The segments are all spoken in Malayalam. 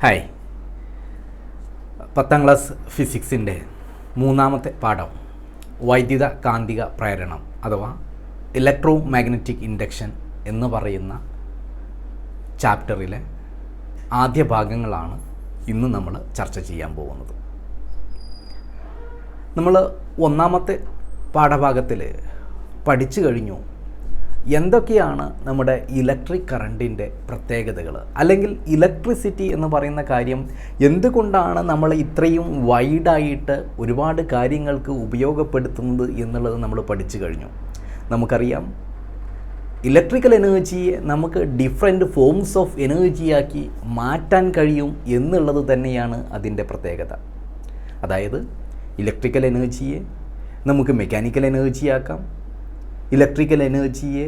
ഹായ്, 10ാം ക്ലാസ് ഫിസിക്സിൻ്റെ മൂന്നാമത്തെ പാഠം വൈദ്യുത കാന്തിക പ്രേരണം അഥവാ ഇലക്ട്രോ മാഗ്നറ്റിക് ഇൻഡക്ഷൻ എന്ന് പറയുന്ന ചാപ്റ്ററിലെ ആദ്യ ഭാഗങ്ങളാണ് ഇന്ന് നമ്മൾ ചർച്ച ചെയ്യാൻ പോകുന്നത്. നമ്മൾ ഒന്നാമത്തെ പാഠഭാഗത്തിൽ പഠിച്ചു കഴിഞ്ഞു എന്തൊക്കെയാണ് നമ്മുടെ ഇലക്ട്രിക് കറണ്ടിൻ്റെ പ്രത്യേകതകൾ, അല്ലെങ്കിൽ ഇലക്ട്രിസിറ്റി എന്ന് പറയുന്ന കാര്യം എന്തുകൊണ്ടാണ് നമ്മൾ ഇത്രയും വൈഡായിട്ട് ഒരുപാട് കാര്യങ്ങൾക്ക് ഉപയോഗപ്പെടുത്തുന്നത് എന്നുള്ളത് നമ്മൾ പഠിച്ചു കഴിഞ്ഞു. നമുക്കറിയാം ഇലക്ട്രിക്കൽ എനർജിയെ നമുക്ക് ഡിഫറെൻറ്റ് ഫോംസ് ഓഫ് എനർജിയാക്കി മാറ്റാൻ കഴിയും എന്നുള്ളത് തന്നെയാണ് അതിൻ്റെ പ്രത്യേകത. അതായത് ഇലക്ട്രിക്കൽ എനർജിയെ നമുക്ക് മെക്കാനിക്കൽ എനർജിയാക്കാം, ഇലക്ട്രിക്കൽ എനർജിയെ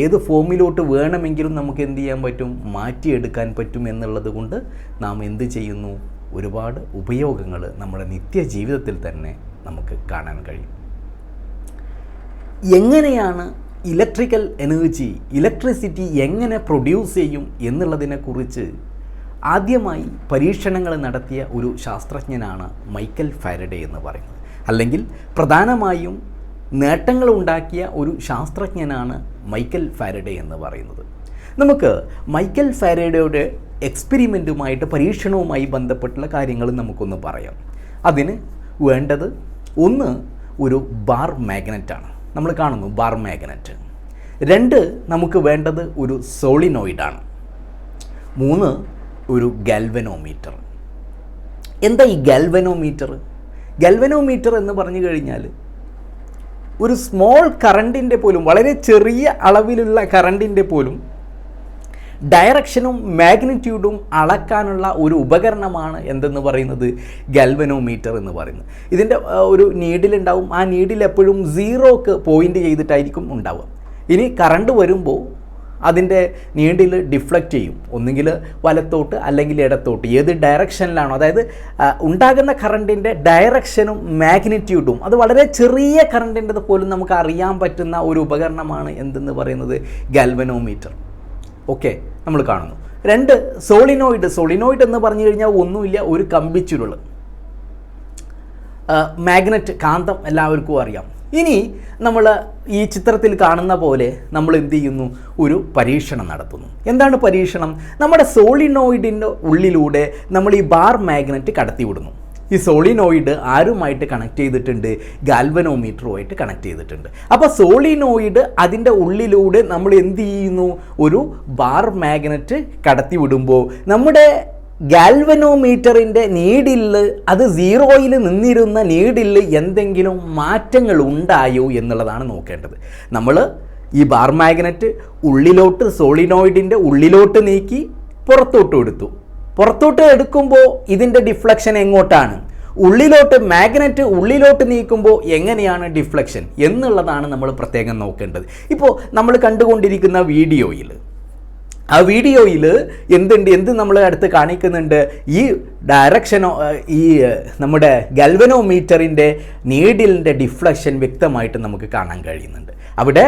ഏത് ഫോമിലോട്ട് വേണമെങ്കിലും നമുക്ക് എന്ത് ചെയ്യാൻ പറ്റും, മാറ്റിയെടുക്കാൻ പറ്റും എന്നുള്ളത് കൊണ്ട് നാം എന്ത് ചെയ്യുന്നു, ഒരുപാട് ഉപയോഗങ്ങൾ നമ്മുടെ നിത്യജീവിതത്തിൽ തന്നെ നമുക്ക് കാണാൻ കഴിയും. എങ്ങനെയാണ് ഇലക്ട്രിക്കൽ എനർജി, ഇലക്ട്രിസിറ്റി എങ്ങനെ പ്രൊഡ്യൂസ് ചെയ്യും എന്നുള്ളതിനെക്കുറിച്ച് ആദ്യമായി പരീക്ഷണങ്ങൾ നടത്തിയ ഒരു ശാസ്ത്രജ്ഞനാണ് മൈക്കൽ ഫാരഡേ എന്ന് പറയുന്നത്. അല്ലെങ്കിൽ പ്രധാനമായും നേട്ടങ്ങൾ ഉണ്ടാക്കിയ ഒരു ശാസ്ത്രജ്ഞനാണ് മൈക്കൽ ഫാരഡേ എന്ന് പറയുന്നത്. നമുക്ക് മൈക്കൽ ഫാരഡേയുടെ എക്സ്പെരിമെൻറ്റുമായിട്ട് പരീക്ഷണവുമായി ബന്ധപ്പെട്ടുള്ള കാര്യങ്ങൾ നമുക്കൊന്ന് പറയാം. അതിന് വേണ്ടത് ഒന്ന് ഒരു ബാർ മാഗ്നറ്റാണ്, നമ്മൾ കാണുന്നു ബാർ മാഗ്നറ്റ്. രണ്ട്, നമുക്ക് വേണ്ടത് ഒരു സോളിനോയിഡാണ്. മൂന്ന്, ഒരു ഗാൽവനോമീറ്റർ. എന്താ ഈ ഗാൽവനോമീറ്റർ? ഗാൽവനോമീറ്റർ എന്ന് പറഞ്ഞു കഴിഞ്ഞാൽ ഒരു സ്മോൾ കറണ്ടിൻ്റെ പോലും, വളരെ ചെറിയ അളവിലുള്ള കറണ്ടിൻ്റെ പോലും ഡയറക്ഷനും മാഗ്നിറ്റ്യൂഡും അളക്കാനുള്ള ഒരു ഉപകരണമാണ് എന്തെന്ന് പറയുന്നത്, ഗാൽവനോമീറ്റർ എന്ന് പറയുന്നത്. ഇതിൻ്റെ ഒരു നീഡിലുണ്ടാവും, ആ നീഡിൽ എപ്പോഴും സീറോക്ക് പോയിൻ്റ് ചെയ്തിട്ടായിരിക്കും ഉണ്ടാവുക. ഇനി കറണ്ട് വരുമ്പോൾ അതിൻ്റെ നീഡിൽ ഡിഫ്ലക്റ്റ് ചെയ്യും, ഒന്നുകിൽ വലത്തോട്ട് അല്ലെങ്കിൽ ഇടത്തോട്ട്, ഏത് ഡയറക്ഷനിലാണോ. അതായത് ഉണ്ടാകുന്ന കറണ്ടിൻ്റെ ഡയറക്ഷനും മാഗ്നിറ്റ്യൂഡും അത് വളരെ ചെറിയ കറണ്ടിൻ്റെ പോലും നമുക്ക് അറിയാൻ പറ്റുന്ന ഒരു ഉപകരണമാണ് എന്തെന്ന് പറയുന്നത്, ഗാൽവനോമീറ്റർ. ഓക്കെ, നമ്മൾ കാണുന്നു. രണ്ട്, സോളിനോയിഡ്. സോളിനോയിഡ് എന്ന് പറഞ്ഞു കഴിഞ്ഞാൽ ഒന്നുമില്ല, ഒരു കമ്പിച്ചുരുൾ, മാഗ്നറ്റ്, കാന്തം എല്ലാവർക്കും അറിയാം. ഇനി നമ്മൾ ഈ ചിത്രത്തിൽ കാണുന്ന പോലെ നമ്മൾ എന്ത് ചെയ്യുന്നു, ഒരു പരീക്ഷണം നടത്തുന്നു. എന്താണ് പരീക്ഷണം? നമ്മുടെ സോളിനോയിഡിൻ്റെ ഉള്ളിലൂടെ നമ്മൾ ഈ ബാർ മാഗ്നറ്റ് കടത്തിവിടുന്നു. ഈ സോളിനോയിഡ് ആരുമായിട്ട് കണക്ട് ചെയ്തിട്ടുണ്ട്, ഗാൽവനോമീറ്ററുമായിട്ട് കണക്ട് ചെയ്തിട്ടുണ്ട്. അപ്പോൾ സോളിനോയിഡ് അതിൻ്റെ ഉള്ളിലൂടെ നമ്മൾ എന്ത് ചെയ്യുന്നു, ഒരു ബാർ മാഗ്നറ്റ് കടത്തിവിടുമ്പോൾ നമ്മുടെ ഗാൽവനോമീറ്ററിൻ്റെ നീഡിൽ, അത് സീറോയിൽ നിന്നിരുന്ന നീഡിൽ എന്തെങ്കിലും മാറ്റങ്ങൾ ഉണ്ടായോ എന്നുള്ളതാണ് നോക്കേണ്ടത്. നമ്മൾ ഈ ബാർ മാഗ്നറ്റ് ഉള്ളിലോട്ട്, സോളിനോയിഡിൻ്റെ ഉള്ളിലോട്ട് നീക്കി പുറത്തോട്ട് എടുത്തു. പുറത്തോട്ട് എടുക്കുമ്പോൾ ഇതിൻ്റെ ഡിഫ്ലക്ഷൻ എങ്ങോട്ടാണ്? ഉള്ളിലോട്ട്. മാഗ്നറ്റ് ഉള്ളിലോട്ട് നീക്കുമ്പോൾ എങ്ങനെയാണ് ഡിഫ്ലക്ഷൻ എന്നുള്ളതാണ് നമ്മൾ പ്രത്യേകം നോക്കേണ്ടത്. ഇപ്പോൾ നമ്മൾ കണ്ടുകൊണ്ടിരിക്കുന്ന ആ വീഡിയോയിൽ എന്ത് നമ്മൾ അടുത്ത് കാണിക്കുന്നുണ്ട്, ഈ ഡയറക്ഷനോ, ഈ നമ്മുടെ ഗാൽവനോമീറ്ററിൻ്റെ നീഡിലിൻ്റെ ഡിഫ്ലക്ഷൻ വ്യക്തമായിട്ട് നമുക്ക് കാണാൻ കഴിയുന്നുണ്ട്. അവിടെ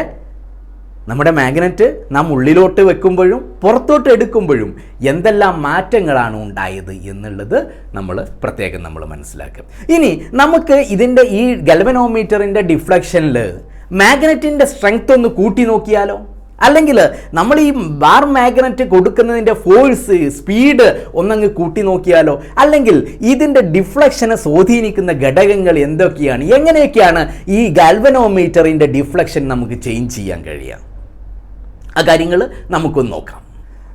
നമ്മുടെ മാഗ്നറ്റ് നാം ഉള്ളിലോട്ട് വെക്കുമ്പോഴും പുറത്തോട്ട് എടുക്കുമ്പോഴും എന്തെല്ലാം മാറ്റങ്ങളാണ് ഉണ്ടായത് എന്നുള്ളത് നമ്മൾ പ്രത്യേകം മനസ്സിലാക്കും. ഇനി നമുക്ക് ഇതിൻ്റെ ഈ ഗാൽവനോമീറ്ററിൻ്റെ ഡിഫ്ലക്ഷനിൽ മാഗ്നറ്റിൻ്റെ സ്ട്രെങ്ത് ഒന്ന് കൂട്ടി നോക്കിയാലോ? അല്ലെങ്കിൽ നമ്മൾ ഈ ബാർ മാഗ്നറ്റ് കൊടുക്കുന്നതിൻ്റെ ഫോഴ്സ്, സ്പീഡ് ഒന്നങ്ങ് കൂട്ടി നോക്കിയാലോ? അല്ലെങ്കിൽ ഇതിൻ്റെ ഡിഫ്ലക്ഷനെ സ്വാധീനിക്കുന്ന ഘടകങ്ങൾ എന്തൊക്കെയാണ്, എങ്ങനെയൊക്കെയാണ് ഈ ഗാൽവനോമീറ്ററിൻ്റെ ഡിഫ്ലക്ഷൻ നമുക്ക് ചേഞ്ച് ചെയ്യാൻ കഴിയുക? ആ കാര്യങ്ങൾ നമുക്കൊന്ന് നോക്കാം.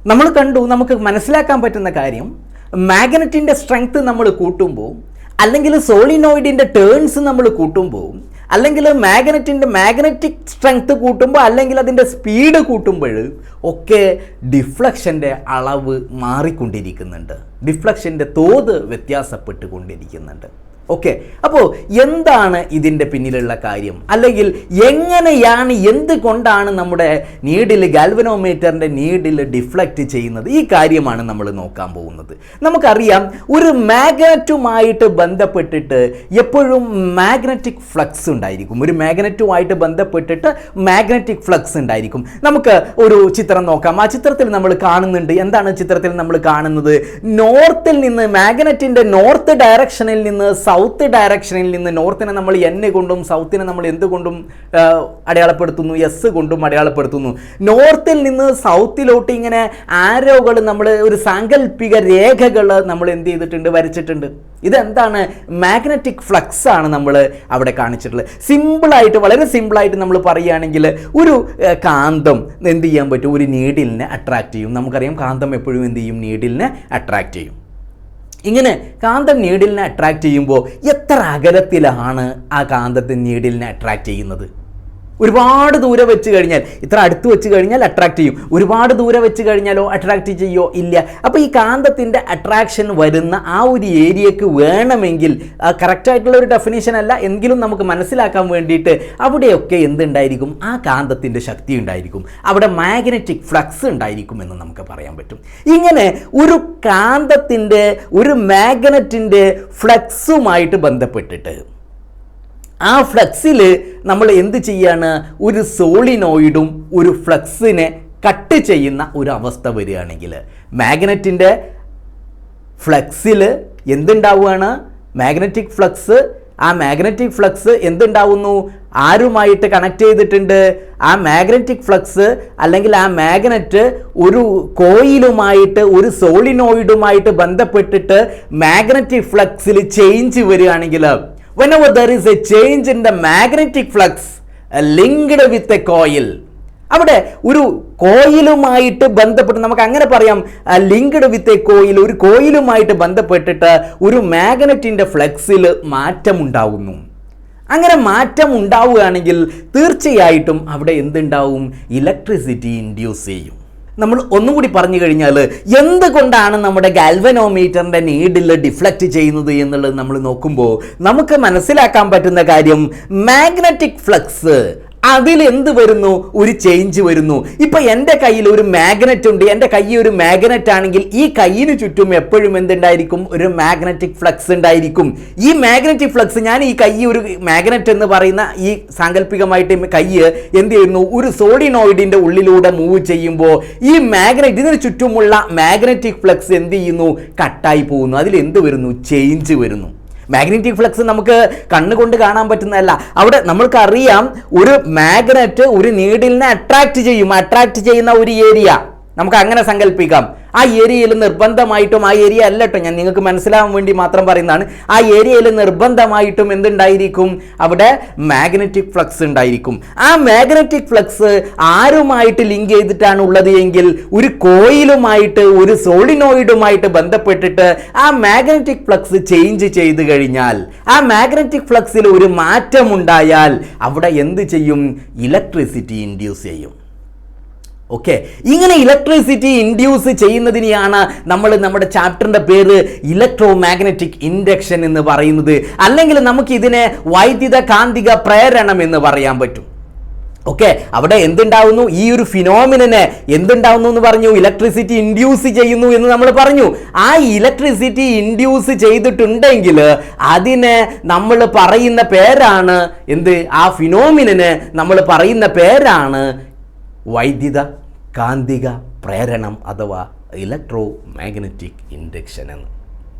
നമ്മൾ കണ്ടു, നമുക്ക് മനസ്സിലാക്കാൻ പറ്റുന്ന കാര്യം, മാഗ്നറ്റിൻ്റെ സ്ട്രെങ്ത് നമ്മൾ കൂട്ടുമ്പോൾ, അല്ലെങ്കിൽ സോളിനോയിഡിൻ്റെ ടേൺസ് നമ്മൾ കൂട്ടുമ്പോൾ, അല്ലെങ്കിൽ മാഗ്നറ്റിക് സ്ട്രെങ്ത് കൂട്ടുമ്പോൾ, അല്ലെങ്കിൽ അതിൻ്റെ സ്പീഡ് കൂട്ടുമ്പോൾ ഒക്കെ ഡിഫ്ലക്ഷൻ്റെ അളവ് മാറിക്കൊണ്ടിരിക്കുന്നുണ്ട്, ഡിഫ്ലക്ഷൻ്റെ തോത് വ്യത്യാസപ്പെട്ടുകൊണ്ടിരിക്കുന്നുണ്ട്. ഓക്കെ, അപ്പോൾ എന്താണ് ഇതിൻ്റെ പിന്നിലുള്ള കാര്യം, അല്ലെങ്കിൽ എങ്ങനെയാണ് എന്തുകൊണ്ടാണ് നമ്മുടെ നീഡിൽ ഗാൽവനോമീറ്ററിൻ്റെ നീഡിൽ ഡിഫ്ലക്റ്റ് ചെയ്യുന്നത്, ഈ കാര്യമാണ് നമ്മൾ നോക്കാൻ പോകുന്നത്. നമുക്കറിയാം ഒരു മാഗ്നറ്റുമായിട്ട് ബന്ധപ്പെട്ടിട്ട് എപ്പോഴും മാഗ്നറ്റിക് ഫ്ലക്സ് ഉണ്ടായിരിക്കും. ഒരു മാഗ്നറ്റുമായിട്ട് ബന്ധപ്പെട്ടിട്ട് മാഗ്നറ്റിക് ഫ്ലക്സ് ഉണ്ടായിരിക്കും. നമുക്ക് ഒരു ചിത്രം നോക്കാം. ആ ചിത്രത്തിൽ നമ്മൾ കാണുന്നുണ്ട്, എന്താണ് ചിത്രത്തിൽ നമ്മൾ കാണുന്നത്, നോർത്തിൽ നിന്ന് മാഗ്നറ്റിൻ്റെ നോർത്ത് ഡയറക്ഷനിൽ നിന്ന് സൗത്ത് ഡയറക്ഷനിൽ നിന്ന് നോർത്തിനെ നമ്മൾ എൻ കൊണ്ടും സൗത്തിനെ നമ്മൾ എന്തുകൊണ്ടും അടയാളപ്പെടുത്തുന്നു, എസ് കൊണ്ടും അടയാളപ്പെടുത്തുന്നു. നോർത്തിൽ നിന്ന് സൗത്തിലോട്ട് ഇങ്ങനെ ആരോകൾ നമ്മൾ ഒരു സാങ്കല്പിക രേഖകൾ നമ്മൾ എന്ത് ചെയ്തിട്ടുണ്ട്, വരച്ചിട്ടുണ്ട്. ഇതെന്താണ്, മാഗ്നറ്റിക് ഫ്ലക്സ് ആണ് നമ്മൾ അവിടെ കാണിച്ചിട്ടുള്ളത്. സിമ്പിളായിട്ട്, വളരെ സിമ്പിളായിട്ട് നമ്മൾ പറയുകയാണെങ്കിൽ ഒരു കാന്തം എന്ത് ചെയ്യാൻ പറ്റും, ഒരു നീഡിലിനെ അട്രാക്റ്റ് ചെയ്യും. നമുക്കറിയാം കാന്തം എപ്പോഴും എന്ത് ചെയ്യും, നീഡിലിനെ അട്രാക്റ്റ് ചെയ്യും. ഇങ്ങനെ കാന്തം നീഡിലിനെ അട്രാക്റ്റ് ചെയ്യുമ്പോൾ എത്ര അകലത്തിലാണ് ആ കാന്തത്തിന് നീഡിലിനെ അട്രാക്റ്റ് ചെയ്യുന്നത്? ഒരുപാട് ദൂരെ വെച്ച് കഴിഞ്ഞാൽ, ഇത്ര അടുത്ത് വെച്ച് കഴിഞ്ഞാൽ അട്രാക്റ്റ് ചെയ്യും. ഒരുപാട് ദൂരെ വെച്ച് കഴിഞ്ഞാലോ അട്രാക്റ്റ് ചെയ്യോ? ഇല്ല. അപ്പോൾ ഈ കാന്തത്തിൻ്റെ അട്രാക്ഷൻ വരുന്ന ആ ഒരു ഏരിയക്ക് വേണമെങ്കിൽ, കറക്റ്റായിട്ടുള്ള ഒരു ഡെഫിനേഷൻ അല്ല എങ്കിലും നമുക്ക് മനസ്സിലാക്കാൻ വേണ്ടിയിട്ട് അവിടെയൊക്കെ എന്തുണ്ടായിരിക്കും, ആ കാന്തത്തിൻ്റെ ശക്തി ഉണ്ടായിരിക്കും, അവിടെ മാഗ്നറ്റിക് ഫ്ലക്സ് ഉണ്ടായിരിക്കും എന്ന് നമുക്ക് പറയാൻ പറ്റും. ഇങ്ങനെ ഒരു കാന്തത്തിൻ്റെ, ഒരു മാഗ്നറ്റിൻ്റെ ഫ്ലക്സുമായിട്ട് ബന്ധപ്പെട്ടിട്ട് ആ ഫ്ലക്സിൽ നമ്മൾ എന്ത് ചെയ്യാണ്, ഒരു സോളിനോയിഡും ഒരു ഫ്ലക്സിനെ കട്ട് ചെയ്യുന്ന ഒരു അവസ്ഥ വരികയാണെങ്കിൽ മാഗ്നറ്റിൻ്റെ ഫ്ലക്സിൽ എന്തുണ്ടാവുകയാണ്, മാഗ്നറ്റിക് ഫ്ലക്സ്, ആ മാഗ്നറ്റിക് ഫ്ലക്സ് എന്തുണ്ടാവുന്നു, ആരുമായിട്ട് കണക്ട് ചെയ്തിട്ടുണ്ട്, ആ മാഗ്നറ്റിക് ഫ്ലക്സ് അല്ലെങ്കിൽ ആ മാഗ്നറ്റ് ഒരു കോയിലുമായിട്ട്, ഒരു സോളിനോയിഡുമായിട്ട് ബന്ധപ്പെട്ടിട്ട് മാഗ്നറ്റിക് ഫ്ലക്സിൽ ചേഞ്ച് വരികയാണെങ്കിൽ, whenever there is a change in the magnetic flux linked with a coil, അവിടെ ഒരു കോയിലുമായിട്ട് ബന്ധപ്പെട്ട്, നമുക്ക് അങ്ങനെ പറയാം, ലിങ്ക്ഡ് വിത്ത് എ കോയിൽ, ഒരു കോയിലുമായിട്ട് ബന്ധപ്പെട്ടിട്ട് ഒരു മാഗ്നറ്റിൻ്റെ ഫ്ലക്സിൽ മാറ്റമുണ്ടാവുന്നു. അങ്ങനെ മാറ്റം ഉണ്ടാവുകയാണെങ്കിൽ തീർച്ചയായിട്ടും അവിടെ എന്തുണ്ടാവും, ഇലക്ട്രിസിറ്റി ഇൻഡ്യൂസ് ചെയ്യും. നമ്മൾ ഒന്നുകൂടി പറഞ്ഞു കഴിഞ്ഞാൽ എന്തുകൊണ്ടാണ് നമ്മുടെ ഗാൽവനോമീറ്ററിൻ്റെ നീഡിൽ ഡിഫ്ലക്റ്റ് ചെയ്യുന്നത് എന്നുള്ളത് നമ്മൾ നോക്കുമ്പോൾ നമുക്ക് മനസ്സിലാക്കാൻ പറ്റുന്ന കാര്യം, മാഗ്നറ്റിക് ഫ്ലക്സ് അതിൽ എന്ത് വരുന്നു, ഒരു ചേഞ്ച് വരുന്നു. ഇപ്പം എൻ്റെ കയ്യിൽ ഒരു മാഗ്നറ്റ് ഉണ്ട്, എൻ്റെ കൈ ഒരു മാഗ്നറ്റ് ആണെങ്കിൽ ഈ കൈയിന് ചുറ്റും എപ്പോഴും എന്തുണ്ടായിരിക്കും, ഒരു മാഗ്നറ്റിക് ഫ്ലക്സ് ഉണ്ടായിരിക്കും. ഈ മാഗ്നറ്റിക് ഫ്ലക്സ്, ഞാൻ ഈ കൈ ഒരു മാഗ്നറ്റ് എന്ന് പറയുന്ന ഈ സാങ്കല്പികമായിട്ട് കൈ എന്ത് ചെയ്യുന്നു, ഒരു സോളിനോയിഡിൻ്റെ ഉള്ളിലൂടെ മൂവ് ചെയ്യുമ്പോൾ ഈ മാഗ്നറ്റ്, ഇതിന് ചുറ്റുമുള്ള മാഗ്നറ്റിക് ഫ്ലക്സ് എന്ത് ചെയ്യുന്നു, കട്ടായി പോകുന്നു. അതിൽ എന്ത് വരുന്നു, ചേഞ്ച് വരുന്നു. മാഗ്നറ്റിക് ഫ്ലക്സ് നമുക്ക് കണ്ണുകൊണ്ട് കാണാൻ പറ്റുന്നതല്ല. അവിടെ നമ്മൾക്കറിയാം ഒരു മാഗ്നറ്റ് ഒരു നീഡിലിനെ അട്രാക്റ്റ് ചെയ്യും. അട്രാക്റ്റ് ചെയ്യുന്ന ഒരു ഏരിയ നമുക്ക് അങ്ങനെ സങ്കല്പിക്കാം. ആ ഏരിയയിൽ നിർബന്ധമായിട്ടും, ആ ഏരിയ അല്ല കേട്ടോ, ഞാൻ നിങ്ങൾക്ക് മനസ്സിലാവാൻ വേണ്ടി മാത്രം പറയുന്നതാണ്, ആ ഏരിയയിൽ നിർബന്ധമായിട്ടും എന്തുണ്ടായിരിക്കും, അവിടെ മാഗ്നറ്റിക് ഫ്ലക്സ് ഉണ്ടായിരിക്കും. ആ മാഗ്നറ്റിക് ഫ്ലക്സ് ആരുമായിട്ട് ലിങ്ക് ചെയ്തിട്ടാണ് ഉള്ളത് എങ്കിൽ, ഒരു കോയിലുമായിട്ട്, ഒരു സോളിനോയിഡുമായിട്ട് ബന്ധപ്പെട്ടിട്ട് ആ മാഗ്നറ്റിക് ഫ്ലക്സ് ചേഞ്ച് ചെയ്ത് കഴിഞ്ഞാൽ, ആ മാഗ്നറ്റിക് ഫ്ലക്സിൽ ഒരു മാറ്റം ഉണ്ടായാൽ അവിടെ എന്ത് ചെയ്യും, ഇലക്ട്രിസിറ്റി ഇൻഡ്യൂസ് ചെയ്യും. ഓക്കെ, ഇങ്ങനെ ഇലക്ട്രിസിറ്റി ഇൻഡ്യൂസ് ചെയ്യുന്നതിനെയാണ് നമ്മൾ നമ്മുടെ ചാപ്റ്ററിൻ്റെ പേര് ഇലക്ട്രോ മാഗ്നറ്റിക് ഇൻഡക്ഷൻ എന്ന് പറയുന്നത്. അല്ലെങ്കിൽ നമുക്ക് ഇതിനെ വൈദ്യുത കാന്തിക പ്രേരണം എന്ന് പറയാൻ പറ്റും. ഓക്കെ, അവിടെ എന്തുണ്ടാവുന്നു, ഈ ഒരു ഫിനോമിനനെ എന്തുണ്ടാവുന്നു എന്ന് പറഞ്ഞു, ഇലക്ട്രിസിറ്റി ഇൻഡ്യൂസ് ചെയ്യുന്നു എന്ന് നമ്മൾ പറഞ്ഞു. ആ ഇലക്ട്രിസിറ്റി ഇൻഡ്യൂസ് ചെയ്തിട്ടുണ്ടെങ്കിൽ അതിനെ നമ്മൾ പറയുന്ന പേരാണ് എന്ത്, ആ ഫിനോമിനന് നമ്മൾ പറയുന്ന പേരാണ് വൈദ്യുത കാന്തിക പ്രേരണം അഥവാ ഇലക്ട്രോ മാഗ്നറ്റിക് ഇൻഡക്ഷൻ എന്ന്.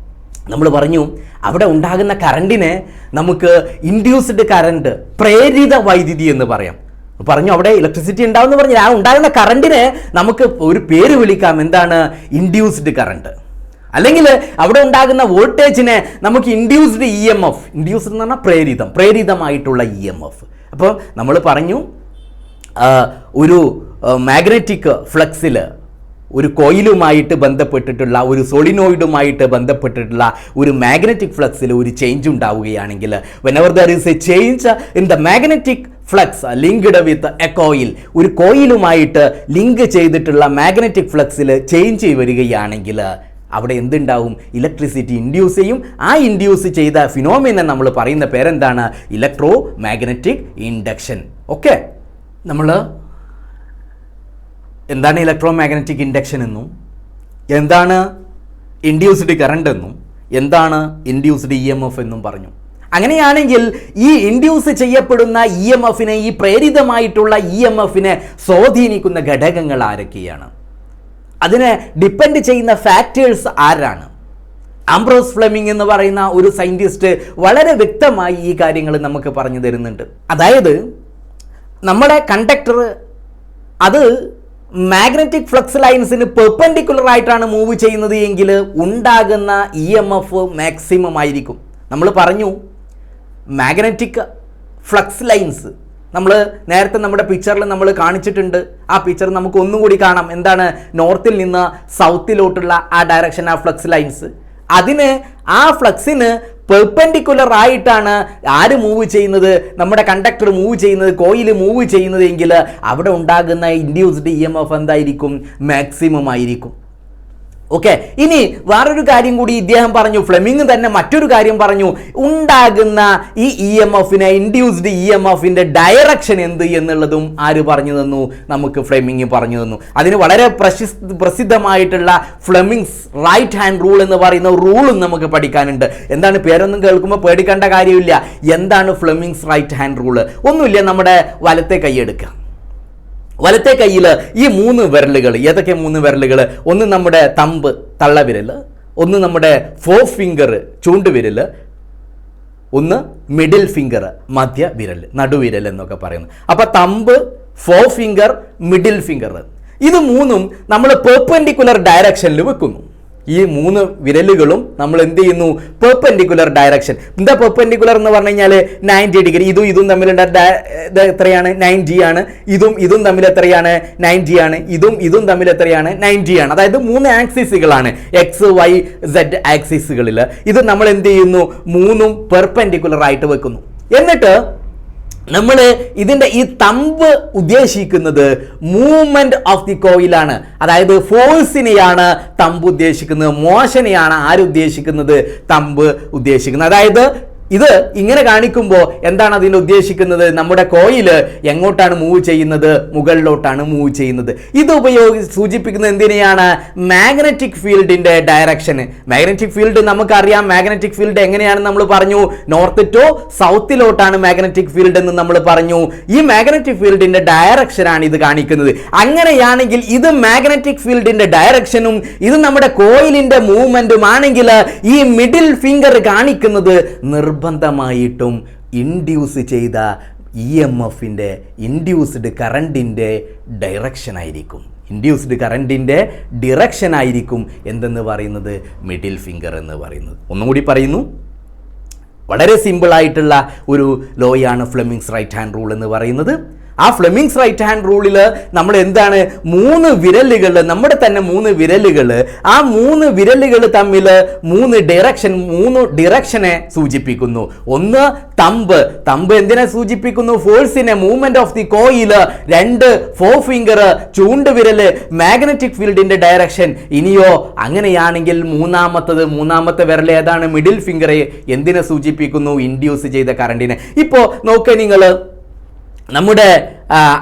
നമ്മൾ പറഞ്ഞു അവിടെ ഉണ്ടാകുന്ന കറണ്ടിനെ നമുക്ക് ഇൻഡ്യൂസ്ഡ് കറണ്ട്, പ്രേരിത വൈദ്യുതി എന്ന് പറയാം. പറഞ്ഞു അവിടെ ഇലക്ട്രിസിറ്റി ഉണ്ടാവും എന്ന് പറഞ്ഞാൽ ആ ഉണ്ടാകുന്ന കറണ്ടിനെ നമുക്ക് ഒരു പേര് വിളിക്കാം, എന്താണ്, ഇൻഡ്യൂസ്ഡ് കറണ്ട്. അല്ലെങ്കിൽ അവിടെ ഉണ്ടാകുന്ന വോൾട്ടേജിനെ നമുക്ക് ഇൻഡ്യൂസ്ഡ് EMF, ഇൻഡ്യൂസ്ഡ് എന്ന് പറഞ്ഞാൽ പ്രേരിതമായിട്ടുള്ള EMF. അപ്പോൾ നമ്മൾ പറഞ്ഞു ഒരു മാഗ്നറ്റിക് ഫ്ലക്സിൽ ഒരു കോയിലുമായിട്ട് ബന്ധപ്പെട്ടിട്ടുള്ള, ഒരു സോളിനോയിഡുമായിട്ട് ബന്ധപ്പെട്ടിട്ടുള്ള ഒരു മാഗ്നറ്റിക് ഫ്ലക്സിൽ ഒരു ചേഞ്ച് ഉണ്ടാവുകയാണെങ്കിൽ, whenever there is a change in the magnetic flux linked with a coil, ഒരു കോയിലുമായിട്ട് ലിങ്ക് ചെയ്തിട്ടുള്ള മാഗ്നറ്റിക് ഫ്ലക്സിൽ ചേഞ്ച് വരികയാണെങ്കിൽ അവിടെ എന്തുണ്ടാവും? ഇലക്ട്രിസിറ്റി ഇൻഡ്യൂസ് ചെയ്യും. ആ ഇൻഡ്യൂസ് ചെയ്ത ഫിനോമിനെ നമ്മൾ പറയുന്ന പേരെന്താണ്? Electro magnetic induction. ഓക്കെ, നമ്മൾ എന്താണ് ഇലക്ട്രോ മാഗ്നറ്റിക് ഇൻഡക്ഷൻ എന്നും എന്താണ് ഇൻഡ്യൂസ്ഡ് കറണ്ട് എന്നും എന്താണ് ഇൻഡ്യൂസ്ഡ് EMF എന്നും പറഞ്ഞു. അങ്ങനെയാണെങ്കിൽ ഈ ഇൻഡ്യൂസ് ചെയ്യപ്പെടുന്ന EMFനെ, ഈ പ്രേരിതമായിട്ടുള്ള EMFനെ സ്വാധീനിക്കുന്ന ഘടകങ്ങൾ ആരൊക്കെയാണ്? അതിനെ ഡിപ്പെൻഡ് ചെയ്യുന്ന ഫാക്ടേഴ്സ് ആരാണ്? ആംബ്രോസ് ഫ്ലെമിംഗ് എന്ന് പറയുന്ന ഒരു സയൻറ്റിസ്റ്റ് വളരെ വ്യക്തമായി ഈ കാര്യങ്ങൾ നമുക്ക് പറഞ്ഞു തരുന്നുണ്ട്. അതായത് നമ്മുടെ കണ്ടക്ടർ അത് മാഗ്നറ്റിക് ഫ്ലക്സ് ലൈൻസിന് പെർപെൻഡിക്കുലർ ആയിട്ടാണ് മൂവ് ചെയ്യുന്നത് എങ്കിൽ ഉണ്ടാകുന്ന EMF മാക്സിമം ആയിരിക്കും. നമ്മൾ പറഞ്ഞു മാഗ്നറ്റിക് ഫ്ലക്സ് ലൈൻസ് നമ്മൾ നേരത്തെ നമ്മുടെ പിക്ചറിൽ നമ്മൾ കാണിച്ചിട്ടുണ്ട്. ആ പിക്ചർ നമുക്ക് ഒന്നുകൂടി കാണാം. എന്താണ്? നോർത്തിൽ നിന്ന് സൗത്തിലോട്ടുള്ള ആ ഡയറക്ഷൻ, ആ ഫ്ലക്സ് ലൈൻസ്, അതിന് ആ ഫ്ലക്സിന് പെർപെൻഡിക്കുലർ ആയിട്ടാണ് ആര് മൂവ് ചെയ്യുന്നത്? നമ്മുടെ കണ്ടക്ടർ മൂവ് ചെയ്യുന്നത്, കോയിൽ മൂവ് ചെയ്യുന്നത് എങ്കിൽ അവിടെ ഉണ്ടാകുന്ന ഇൻഡ്യൂസ്ഡ് EMF എന്തായിരിക്കും? മാക്സിമം ആയിരിക്കും. ഓക്കെ, ഇനി വേറൊരു കാര്യം കൂടി ഇദ്ദേഹം പറഞ്ഞു, ഫ്ലെമിംഗ് തന്നെ മറ്റൊരു കാര്യം പറഞ്ഞു. ഉണ്ടാകുന്ന ഈ EMFനെ, ഇൻഡ്യൂസ്ഡ് EMFന്റെ ഡയറക്ഷൻ എന്ത് എന്നുള്ളതും ആര് പറഞ്ഞു തന്നു? നമുക്ക് ഫ്ലെമിംഗ് പറഞ്ഞു തന്നു. അതിന് വളരെ പ്രസിദ്ധമായിട്ടുള്ള ഫ്ലെമിംഗ്സ് റൈറ്റ് ഹാൻഡ് റൂൾ എന്ന് പറയുന്ന റൂളും നമുക്ക് പഠിക്കാനുണ്ട്. എന്താണ്? പേരൊന്നും കേൾക്കുമ്പോൾ പേടിക്കേണ്ട കാര്യമില്ല. എന്താണ് ഫ്ലെമിംഗ്സ് റൈറ്റ് ഹാൻഡ് റൂള്? ഒന്നുമില്ല, നമ്മുടെ വലത്തെ കൈ എടുക്കുക. വലത്തെ കയ്യിൽ ഈ 3 വിരലുകൾ, ഏതൊക്കെ 3 വിരലുകൾ? ഒന്ന് നമ്മുടെ തമ്പ്, തള്ളവിരൽ, ഒന്ന് നമ്മുടെ ഫോർഫിംഗർ, ചൂണ്ടുവിരൽ, ഒന്ന് മിഡിൽ ഫിംഗർ, മധ്യവിരൽ, നടുവിരൽ എന്നൊക്കെ പറയുന്നു. അപ്പോൾ തമ്പ്, ഫോർഫിംഗർ, മിഡിൽ ഫിംഗർ, ഇത് 3ഉം നമ്മൾ പെർപെൻഡിക്കുലർ ഡയറക്ഷനിൽ വെക്കുന്നു. ഈ 3 വിരലുകളും നമ്മൾ എന്ത് ചെയ്യുന്നു? Perpendicular direction. എന്താ പെർപെൻഡിക്കുലർ എന്ന് പറഞ്ഞു കഴിഞ്ഞാൽ 90 ഡിഗ്രി. ഇതും തമ്മിലുള്ള എത്രയാണ്? 90 ആണ്. ഇതും തമ്മിൽ എത്രയാണ്? 90 ആണ്. ഇതും തമ്മിൽ എത്രയാണ്? 90 ആണ്. അതായത് 3 ആക്സിസുകളാണ്, XYZ ആക്സിസുകളിൽ. ഇത് നമ്മൾ എന്ത് ചെയ്യുന്നു? 3ഉം പെർപെൻഡിക്കുലർ ആയിട്ട് വെക്കുന്നു. എന്നിട്ട് നമ്മൾ ഇതിൻ്റെ ഈ തമ്പ് ഉദ്ദേശിക്കുന്നത് മൂവ്മെന്റ് ഓഫ് ദി കോയിലാണ്. അതായത് ഫോഴ്സിനെയാണ് തമ്പ് ഉദ്ദേശിക്കുന്നത്, മോഷനെയാണ് ആരുദ്ദേശിക്കുന്നത്? തമ്പ് ഉദ്ദേശിക്കുന്നത്. അതായത് ഇത് ഇങ്ങനെ കാണിക്കുമ്പോൾ എന്താണ് അതിൻ്റെ ഉദ്ദേശിക്കുന്നത്? നമ്മുടെ കോയിൽ എങ്ങോട്ടാണ് മൂവ് ചെയ്യുന്നത്? മുകളിലോട്ടാണ് മൂവ് ചെയ്യുന്നത്. ഇത് സൂചിപ്പിക്കുന്നത് എന്തിനെയാണ്? മാഗ്നറ്റിക് ഫീൽഡിന്റെ ഡയറക്ഷന്. മാഗ്നറ്റിക് ഫീൽഡ് നമുക്കറിയാം. മാഗ്നറ്റിക് ഫീൽഡ് എങ്ങനെയാണെന്ന് നമ്മൾ പറഞ്ഞു. നോർത്ത് ടു സൗത്തിലോട്ടാണ് മാഗ്നറ്റിക് ഫീൽഡ് എന്ന് നമ്മൾ പറഞ്ഞു. ഈ മാഗ്നറ്റിക് ഫീൽഡിന്റെ ഡയറക്ഷനാണ് ഇത് കാണിക്കുന്നത്. അങ്ങനെയാണെങ്കിൽ ഇത് മാഗ്നറ്റിക് ഫീൽഡിന്റെ ഡയറക്ഷനും ഇത് നമ്മുടെ കോയിലിന്റെ മൂവ്മെന്റും ആണെങ്കിൽ ഈ മിഡിൽ ഫിംഗർ കാണിക്കുന്നത് നിർബന്ധമായിട്ടും ഇൻഡ്യൂസ് ചെയ്ത EMFന്റെ, ഇൻഡ്യൂസ്ഡ് കറണ്ടിൻ്റെ ഡയറക്ഷൻ ആയിരിക്കും. ഇൻഡ്യൂസ്ഡ് കറണ്ടിൻ്റെ ഡിറക്ഷൻ ആയിരിക്കും എന്തെന്ന് പറയുന്നത്? മിഡിൽ ഫിംഗർ എന്ന് പറയുന്നത്. ഒന്നുകൂടി പറയുന്നു, വളരെ സിമ്പിളായിട്ടുള്ള ഒരു ലോയാണ് ഫ്ലെമിംഗ്സ് റൈറ്റ് ഹാൻഡ് റൂൾ എന്ന് പറയുന്നത്. ആ ഫ്ലെമിംഗ്സ് റൈറ്റ് ഹാൻഡ് റൂളിൽ നമ്മൾ എന്താണ്? 3 വിരലുകൾ, നമ്മുടെ തന്നെ 3 വിരലുകൾ, ആ 3 വിരലുകൾ തമ്മിൽ 3 ഡിറക്ഷനെ സൂചിപ്പിക്കുന്നു. ഒന്ന് തമ്പ് എന്തിനെ സൂചിപ്പിക്കുന്നു? ഫോഴ്സിനെ, movement of the coil. 2 forefinger, ചൂണ്ടുവിരല്, മാഗ്നറ്റിക് ഫീൽഡിന്റെ ഡയറക്ഷൻ. ഇനിയോ അങ്ങനെയാണെങ്കിൽ മൂന്നാമത്തെ വിരൽ ഏതാണ്? Middle finger. എന്തിനെ സൂചിപ്പിക്കുന്നു? ഇൻഡ്യൂസ് ചെയ്ത കറണ്ടിനെ. ഇപ്പോൾ നോക്കുക, നിങ്ങൾ നമ്മുടെ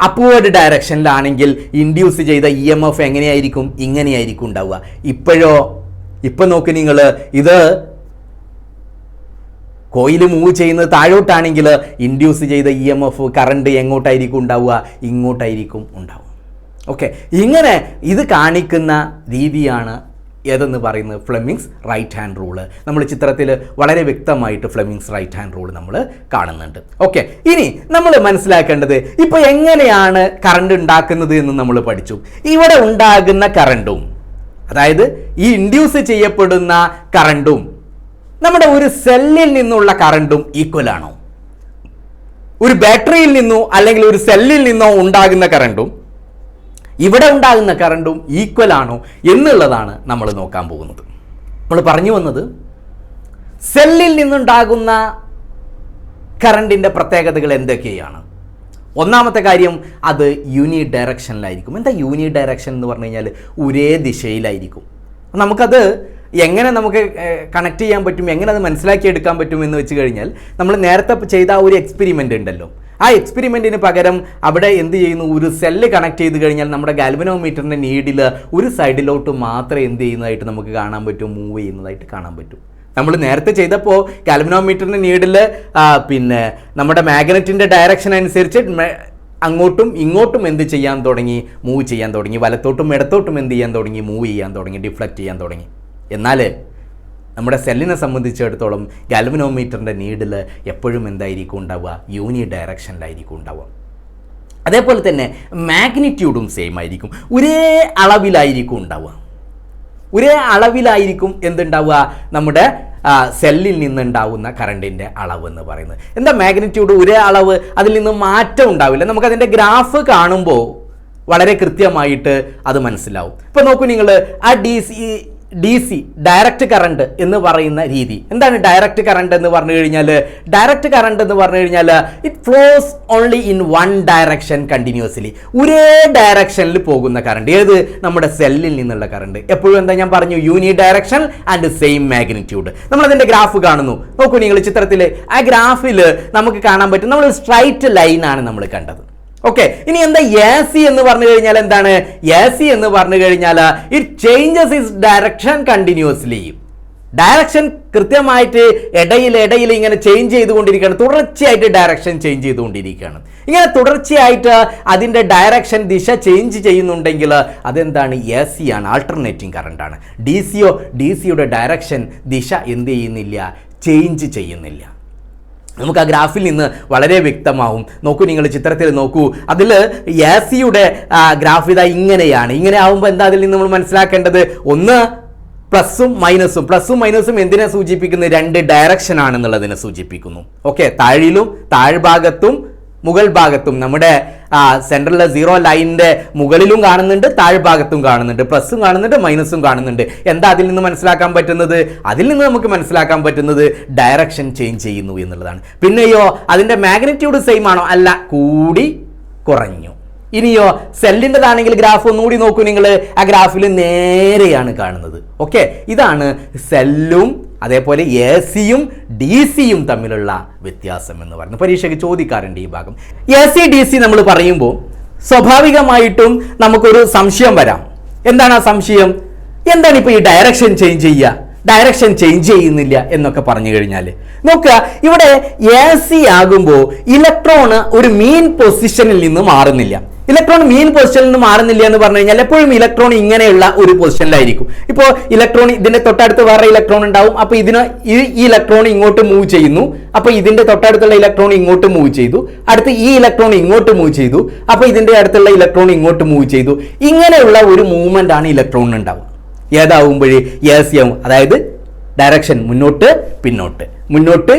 അപ്വേർഡ് ഡയറക്ഷനിലാണെങ്കിൽ ഇൻഡ്യൂസ് ചെയ്ത EMF എങ്ങനെയായിരിക്കും? ഇങ്ങനെയായിരിക്കും ഉണ്ടാവുക. ഇപ്പം നോക്ക് നിങ്ങൾ, ഇത് കോയിൽ മൂവ് ചെയ്യുന്നത് താഴോട്ടാണെങ്കിൽ ഇൻഡ്യൂസ് ചെയ്ത EMF കറണ്ട് എങ്ങോട്ടായിരിക്കും ഉണ്ടാവുക? ഇങ്ങോട്ടായിരിക്കും ഉണ്ടാവുക. ഓക്കെ, ഇങ്ങനെ ഇത് കാണിക്കുന്ന രീതിയാണ് ഏതെന്ന് പറയുന്നത് ഫ്ലെമിംഗ്സ് റൈറ്റ് ഹാൻഡ് റൂള്. നമ്മൾ ചിത്രത്തിൽ വളരെ വ്യക്തമായിട്ട് ഫ്ലെമിംഗ്സ് റൈറ്റ് ഹാൻഡ് റൂൾ നമ്മൾ കാണുന്നുണ്ട്. ഓക്കെ, ഇനി നമ്മൾ മനസ്സിലാക്കേണ്ടത് ഇപ്പോൾ എങ്ങനെയാണ് കറണ്ട് ഉണ്ടാക്കുന്നത് എന്ന് നമ്മൾ പഠിച്ചു. ഇവിടെ ഉണ്ടാകുന്ന കറണ്ടും, അതായത് ഈ ഇൻഡ്യൂസ് ചെയ്യപ്പെടുന്ന കറണ്ടും നമ്മുടെ ഒരു സെല്ലിൽ നിന്നുള്ള കറണ്ടും ഈക്വൽ ആണോ? ഒരു ബാറ്ററിയിൽ നിന്നോ അല്ലെങ്കിൽ ഒരു സെല്ലിൽ നിന്നോ ഉണ്ടാകുന്ന കറണ്ടും ഇവിടെ ഉണ്ടാകുന്ന കറണ്ടും ഈക്വൽ ആണോ എന്നുള്ളതാണ് നമ്മൾ നോക്കാൻ പോകുന്നത്. നമ്മൾ പറഞ്ഞു വന്നത് സെല്ലിൽ നിന്നുണ്ടാകുന്ന കറണ്ടിൻ്റെ പ്രത്യേകതകൾ എന്തൊക്കെയാണ്? ഒന്നാമത്തെ കാര്യം, അത് യൂണി ഡയറക്ഷനിലായിരിക്കും. എന്താ യൂണി ഡയറക്ഷൻ എന്ന് പറഞ്ഞു കഴിഞ്ഞാൽ? ഒരേ ദിശയിലായിരിക്കും. നമുക്കത് എങ്ങനെ നമുക്ക് കണക്ട് ചെയ്യാൻ പറ്റും, എങ്ങനെ അത് മനസ്സിലാക്കിയെടുക്കാൻ പറ്റും എന്ന് വെച്ച് കഴിഞ്ഞാൽ, നമ്മൾ നേരത്തെ ചെയ്ത ആ ഒരു എക്സ്പെരിമെൻ്റ് ഉണ്ടല്ലോ, ആ എക്സ്പെരിമെൻറ്റിന് പകരം അവിടെ എന്ത് ചെയ്യുന്നു, ഒരു സെല്ല് കണക്ട് ചെയ്ത് കഴിഞ്ഞാൽ നമ്മുടെ ഗാൽവനോമീറ്ററിൻ്റെ നീഡിൽ ഒരു സൈഡിലോട്ട് മാത്രമേ എന്ത് ചെയ്യുന്നതായിട്ട് നമുക്ക് കാണാൻ പറ്റും, മൂവ് ചെയ്യുന്നതായിട്ട് കാണാൻ പറ്റും. നമ്മൾ നേരത്തെ ചെയ്തപ്പോൾ ഗാൽവനോമീറ്ററിൻ്റെ നീഡിൽ പിന്നെ നമ്മുടെ മാഗ്നറ്റിൻ്റെ ഡയറക്ഷൻ അനുസരിച്ച് അങ്ങോട്ടും ഇങ്ങോട്ടും എന്ത് ചെയ്യാൻ തുടങ്ങി, മൂവ് ചെയ്യാൻ തുടങ്ങി. വലത്തോട്ടും ഇടത്തോട്ടും എന്ത് ചെയ്യാൻ തുടങ്ങി, മൂവ് ചെയ്യാൻ തുടങ്ങി, ഡിഫ്ലക്റ്റ് ചെയ്യാൻ തുടങ്ങി. എന്നാൽ നമ്മുടെ സെല്ലിനെ സംബന്ധിച്ചിടത്തോളം ഗാൽവനോമീറ്ററിൻ്റെ നീഡിൽ എപ്പോഴും എന്തായിരിക്കും ഉണ്ടാവുക, യൂണി ഡയറക്ഷനിലായിരിക്കും ഉണ്ടാവുക. അതേപോലെ തന്നെ മാഗ്നിറ്റ്യൂഡും സെയിം ആയിരിക്കും, ഒരേ അളവിലായിരിക്കും ഉണ്ടാവുക. ഒരേ അളവിലായിരിക്കും എന്തുണ്ടാവുക, നമ്മുടെ സെല്ലിൽ നിന്നുണ്ടാവുന്ന കറണ്ടിൻ്റെ അളവ് എന്ന് പറയുന്നത്. എന്താ മാഗ്നിറ്റ്യൂഡ്? ഒരേ അളവ്, അതിൽ നിന്ന് മാറ്റം ഉണ്ടാവില്ല. നമുക്കതിൻ്റെ ഗ്രാഫ് കാണുമ്പോൾ വളരെ കൃത്യമായിട്ട് അത് മനസ്സിലാവും. ഇപ്പോൾ നോക്കൂ നിങ്ങൾ, ആ ഡി സി ഡയറക്റ്റ് കറണ്ട് എന്ന് പറയുന്ന രീതി എന്താണ്? ഡയറക്റ്റ് കറണ്ട് എന്ന് പറഞ്ഞു കഴിഞ്ഞാൽ, it flows only in one direction continuously. ഒരേ ഡയറക്ഷനിൽ പോകുന്ന കറണ്ട്. ഏത്? നമ്മുടെ സെല്ലിൽ നിന്നുള്ള കറണ്ട്. എപ്പോഴും എന്താ ഞാൻ പറഞ്ഞു, യൂണി ഡയറക്ഷൻ ആൻഡ് സെയിം മാഗ്നിറ്റ്യൂഡ്. നമ്മളതിൻ്റെ ഗ്രാഫ് കാണുന്നു. നോക്കൂ നിങ്ങൾ ചിത്രത്തിൽ, ആ ഗ്രാഫിൽ നമുക്ക് കാണാൻ പറ്റും, നമ്മൾ സ്ട്രൈറ്റ് ലൈനാണ് നമ്മൾ കണ്ടത്. ഓക്കെ, ഇനി എന്താ എ സി എന്ന് പറഞ്ഞു കഴിഞ്ഞാൽ എന്താണ്? എ സി എന്ന് പറഞ്ഞു കഴിഞ്ഞാൽ it changes it's direction continuously. Direction കൃത്യമായിട്ട് ഇടയിൽ ഇങ്ങനെ ചേഞ്ച് ചെയ്തുകൊണ്ടിരിക്കുകയാണ്, തുടർച്ചയായിട്ട് ഡയറക്ഷൻ ചേഞ്ച് ചെയ്തുകൊണ്ടിരിക്കുകയാണ്. ഇങ്ങനെ തുടർച്ചയായിട്ട് അതിൻ്റെ ഡയറക്ഷൻ ദിശ ചേഞ്ച് ചെയ്യുന്നുണ്ടെങ്കിൽ അതെന്താണ്? എ സി ആണ്, ആൾട്ടർനേറ്റിംഗ് കറണ്ടാണ്. ഡി സിയുടെ ഡയറക്ഷൻ ദിശ എന്ത് ചെയ്യുന്നില്ല, ചേഞ്ച് ചെയ്യുന്നില്ല. നമുക്ക് ആ ഗ്രാഫിൽ നിന്ന് വളരെ വ്യക്തമാവും. നോക്കൂ നിങ്ങൾ ചിത്രത്തിൽ നോക്കൂ, അതിൽ എ സിയുടെ ഗ്രാഫ് ഇതാ ഇങ്ങനെയാണ്. ഇങ്ങനെ ആവുമ്പോൾ എന്താ അതിൽ നിന്ന് നമ്മൾ മനസ്സിലാക്കേണ്ടത്? ഒന്ന് പ്ലസും മൈനസും എന്തിനെ സൂചിപ്പിക്കുന്നത്? രണ്ട് ഡയറക്ഷൻ ആണെന്നുള്ളതിനെ സൂചിപ്പിക്കുന്നു. ഓക്കെ, താഴ്ഭാഗത്തും മുകൾ ഭാഗത്തും നമ്മുടെ സെൻട്രൽ സീറോ ലൈനിൻ്റെ മുകളിലും കാണുന്നുണ്ട്, താഴ്ഭാഗത്തും കാണുന്നുണ്ട്, പ്ലസും കാണുന്നുണ്ട്, മൈനസും കാണുന്നുണ്ട്. എന്താ അതിൽ നിന്ന് മനസ്സിലാക്കാൻ പറ്റുന്നത്? അതിൽ നിന്ന് നമുക്ക് മനസ്സിലാക്കാൻ പറ്റുന്നത് ഡയറക്ഷൻ ചേഞ്ച് ചെയ്യുന്നു എന്നുള്ളതാണ്. പിന്നെയോ അതിൻ്റെ മാഗ്നിറ്റ്യൂഡ് സെയിം ആണോ? അല്ല, കൂടി കുറഞ്ഞു. ഇനിയോ സെല്ലിൻ്റെതാണെങ്കിൽ ഗ്രാഫ് ഒന്നുകൂടി നോക്കൂ നിങ്ങൾ, ആ ഗ്രാഫിൽ നേരെയാണ് കാണുന്നത്. ഓക്കെ, ഇതാണ് സെല്ലും അതേപോലെ എ സിയും ഡി സിയും തമ്മിലുള്ള വ്യത്യാസം എന്ന് പറയുന്നത്. പരീക്ഷയ്ക്ക് ചോദിക്കാറുണ്ട് ഈ ഭാഗം. എ സി ഡി സി നമ്മൾ പറയുമ്പോൾ സ്വാഭാവികമായിട്ടും നമുക്കൊരു സംശയം വരാം. എന്താണ് ആ സംശയം? എന്താണ് ഇപ്പോൾ ഈ ഡയറക്ഷൻ ചേഞ്ച് ചെയ്യുക, ഡയറക്ഷൻ ചേഞ്ച് ചെയ്യുന്നില്ല എന്നൊക്കെ പറഞ്ഞു കഴിഞ്ഞാൽ, നോക്കുക ഇവിടെ എ സി ആകുമ്പോൾ ഇലക്ട്രോണ് ഒരു മീൻ പൊസിഷനിൽ നിന്ന് മാറുന്നില്ല. ഇലക്ട്രോൺ മീൻ പൊസിഷനിൽ നിന്ന് മാറുന്നില്ല എന്ന് പറഞ്ഞു കഴിഞ്ഞാൽ എപ്പോഴും ഇലക്ട്രോൺ ഇങ്ങനെയുള്ള ഒരു പൊസിഷനിലായിരിക്കും. ഇപ്പോൾ ഇലക്ട്രോൺ ഇതിന്റെ തൊട്ടടുത്ത് വേറെ ഇലക്ട്രോൺ ഉണ്ടാവും, അപ്പോൾ ഈ ഇലക്ട്രോൺ ഇങ്ങോട്ട് മൂവ് ചെയ്യുന്നു, അപ്പോൾ ഇതിന്റെ തൊട്ടടുത്തുള്ള ഇലക്ട്രോൺ ഇങ്ങോട്ട് മൂവ് ചെയ്തു, അടുത്ത് ഈ ഇലക്ട്രോൺ ഇങ്ങോട്ട് മൂവ് ചെയ്തു, അപ്പോൾ ഇതിന്റെ അടുത്തുള്ള ഇലക്ട്രോൺ ഇങ്ങോട്ട് മൂവ് ചെയ്തു. ഇങ്ങനെയുള്ള ഒരു മൂവ്മെന്റ് ആണ് ഇലക്ട്രോണിന് ഉണ്ടാവുക. ഏതാവുമ്പോഴേ എ സി ആവും, അതായത് ഡയറക്ഷൻ മുന്നോട്ട് പിന്നോട്ട്.